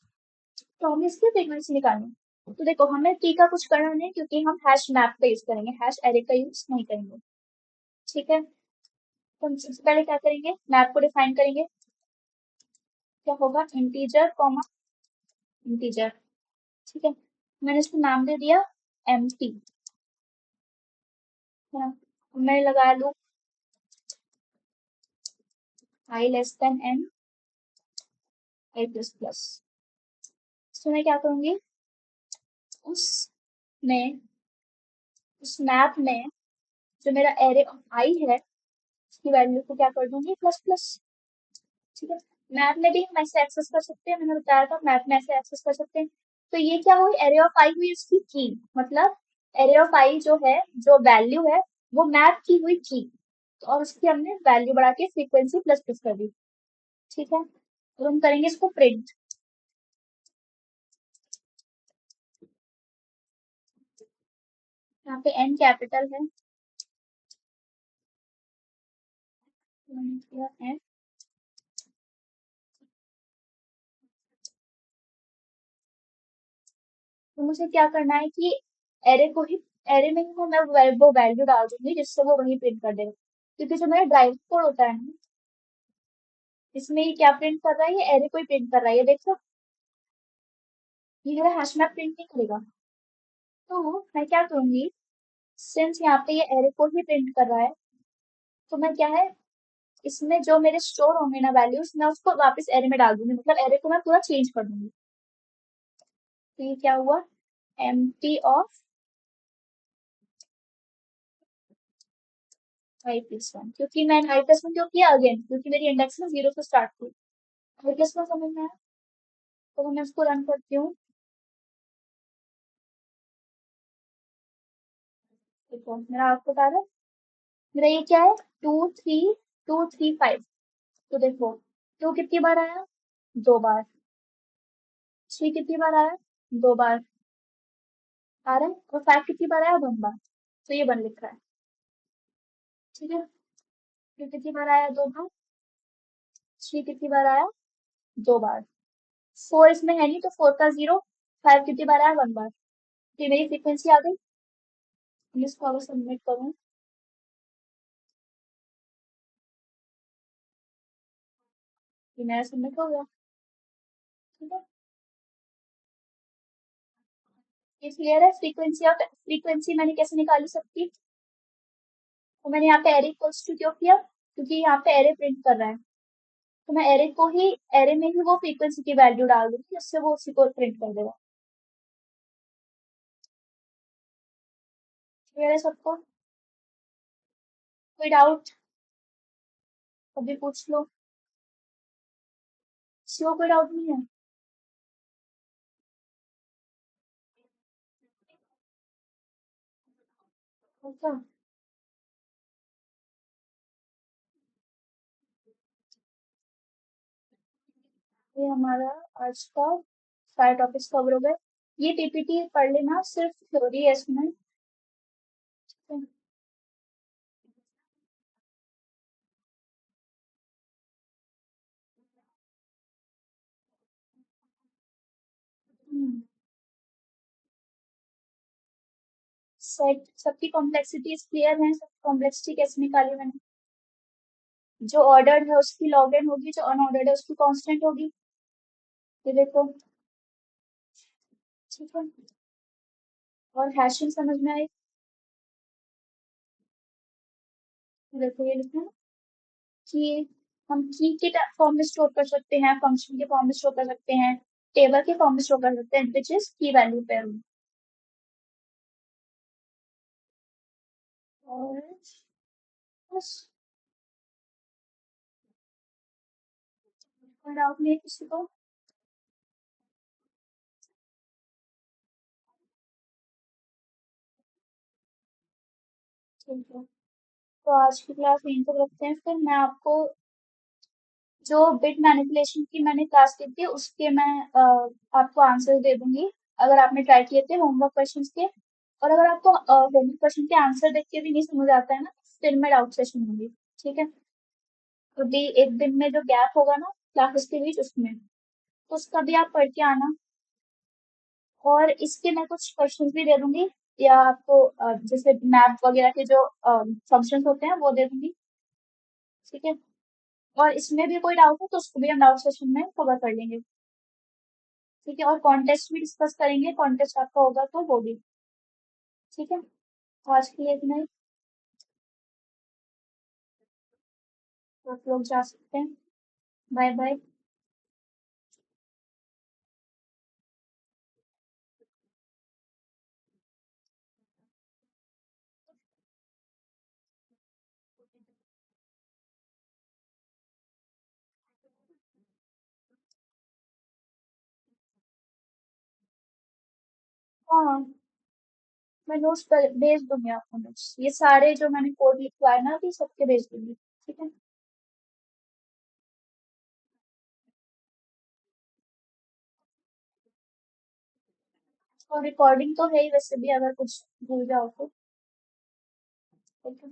A: तो हमें इसकी फ्रीक्वेंसी निकालनी है। तो देखो, हमें टी का कुछ करना नहीं, क्योंकि हम हैश मैप का यूज करेंगे, हैश एरे का यूज नहीं करेंगे। ठीक है, तो हम सबसे पहले क्या करेंगे, मैप को डिफाइन करेंगे। क्या होगा, इंटीजर कॉमा इंटीजर। ठीक है, मैंने इसको नाम दे दिया एम टी, है ना। मैंने लगाया loop I less than N I plus plus. तो मैं क्या करूंगी, उस में उस मैप में जो मेरा एरे ऑफ आई है उसकी वैल्यू को क्या कर दूंगी, प्लस प्लस। ठीक है, मैप में भी हम ऐसे एक्सेस कर सकते हैं, मैंने बताया था मैप में ऐसे एक्सेस कर सकते हैं। तो ये क्या हुई, एरे ऑफ आई हुई उसकी की, मतलब एरे ऑफ आई जो है, जो वैल्यू है वो मैप की हुई की। तो और उसकी हमने वैल्यू बढ़ा के फ्रीक्वेंसी प्लस प्लस कर दी। ठीक है, तो हम करेंगे इसको प्रिंट। यहाँ पे एन कैपिटल है, तो मैंने किया एन। तो मुझे क्या करना है कि एरे को ही, एरे में ही मैं वो वैल्यू डाल दूंगी जिससे वो वही प्रिंट कर देगा। क्योंकि जो मेरा ड्राइव कोड होता है ना, इसमें ये क्या प्रिंट कर रहा है, ये एरे को ही प्रिंट कर रहा है, ये देखो, ये मेरा हैश मैप प्रिंट नहीं करेगा। तो मैं क्या करूंगी, सिंस यहाँ पे ये एरे को ही प्रिंट कर रहा है, तो मैं क्या है, इसमें जो मेरे स्टोर होंगे ना वैल्यूज, मैं उसको वापस एरे में डाल दूंगी, मतलब एरे को मैं पूरा चेंज कर दूंगी। तो ये क्या हुआ, M T of I plus one. क्योंकि मैंने आई प्लस वन क्यों किया, अगेन क्योंकि मेरी इंडेक्स में जीरो से स्टार्ट हुई। आई प्लस वन समझ में आया, तो मैं उसको रन करती हूँ। देखो मेरा आउटपुट आ रहा है, मेरा ये क्या है, 2 3 2 3 5। तो देखो, टू कितनी बार आया, 2 बार। थ्री कितनी बार आया, 2 बार आ रहा है। और फाइव कितनी बार आया, 1 बार। तो ये 1 लिख रहा है। ठीक है, टू कितनी बार आया, 2 बार। थ्री कितनी बार आया, 2 बार। फोर इसमें है नहीं तो फोर का जीरो। फाइव कितनी बार आया, 1 बार। तो ये मेरी फ्रीक्वेंसी आ गई। मैं इसको अगर सबमिट करूँ, ये मेरा सबमिट हो गया। ठीक है, ये क्लियर है। फ्रीक्वेंसी और फ्रीक्वेंसी मैंने कैसे निकाली सबकी, तो मैंने यहाँ पे एरे इक्वल्स टू क्यों किया, क्योंकि यहाँ पे एरे प्रिंट कर रहा है। तो मैं एरे को ही, एरे में ही वो फ्रीक्वेंसी की वैल्यू डाल दूंगी, उससे वो उसी को प्रिंट कर देगा। क्लियर है सबको, कोई डाउट अभी पूछ लो, किसी को कोई डाउट नहीं है। अच्छा, ये हमारा आज का सारे टॉपिक्स कवर हो गए। ये पीपीटी पढ़ लेना, सिर्फ थ्योरी है इसमें। सेट सबकी कॉम्प्लेक्सिटीज क्लियर है, सब कॉम्प्लेक्सिटी कैसे निकाली मैंने। जो ऑर्डर्ड है उसकी लॉग एन होगी, जो अनऑर्डर्ड है उसकी कांस्टेंट होगी। ये देखो, ठीक है। और हैशिंग समझ में आई, देखो ये लिखा है कि हम की के फॉर्म में स्टोर कर सकते हैं, फंक्शन के फॉर्म में स्टोर कर सकते हैं, टेबल के फॉर्म में स्टोर कर सकते हैं, विच इज की वैल्यू पेयर। और बस, कोई डाउट नहीं है किसी को? ठीक है, तो आज की क्लास यहीं तक रखते हैं। फिर मैं आपको जो बिट मैनिपुलेशन की मैंने क्लास की थी उसके मैं आपको आंसर दे दूंगी, अगर आपने ट्राई किए थे होमवर्क क्वेश्चंस के। और अगर आपको होमवर्क क्वेश्चन के आंसर देख के भी नहीं समझ आता है ना, फिर मैं डाउट सेशन होंगी। ठीक है? तो दी एक दिन में जो गैप होगा ना क्लासेस के बीच, उसमें तो उसका भी आप पढ़ के आना। और इसके मैं कुछ क्वेश्चंस भी दे दूंगी, या आपको जैसे मैथ वगैरह के जो फंक्शंस होते हैं वो दे दूंगी। ठीक है? और इसमें भी कोई डाउट है तो उसको भी हम डाउट सेशन में कवर कर लेंगे। ठीक है? और कॉन्टेस्ट भी डिस्कस करेंगे, कॉन्टेस्ट आपका होगा तो वो भी। ठीक है? तो आज के लिए इतना ही। तो आप लोग जा सकते हैं। Bye bye. हाँ, मैं नोट्स भेज दूंगी आपको। नोट्स ये सारे जो मैंने कोड लिखवाए ना अभी सबके भेज दूंगी। ठीक है? और रिकॉर्डिंग तो है ही वैसे भी, अगर कुछ भूल जाओ तो। ठीक है?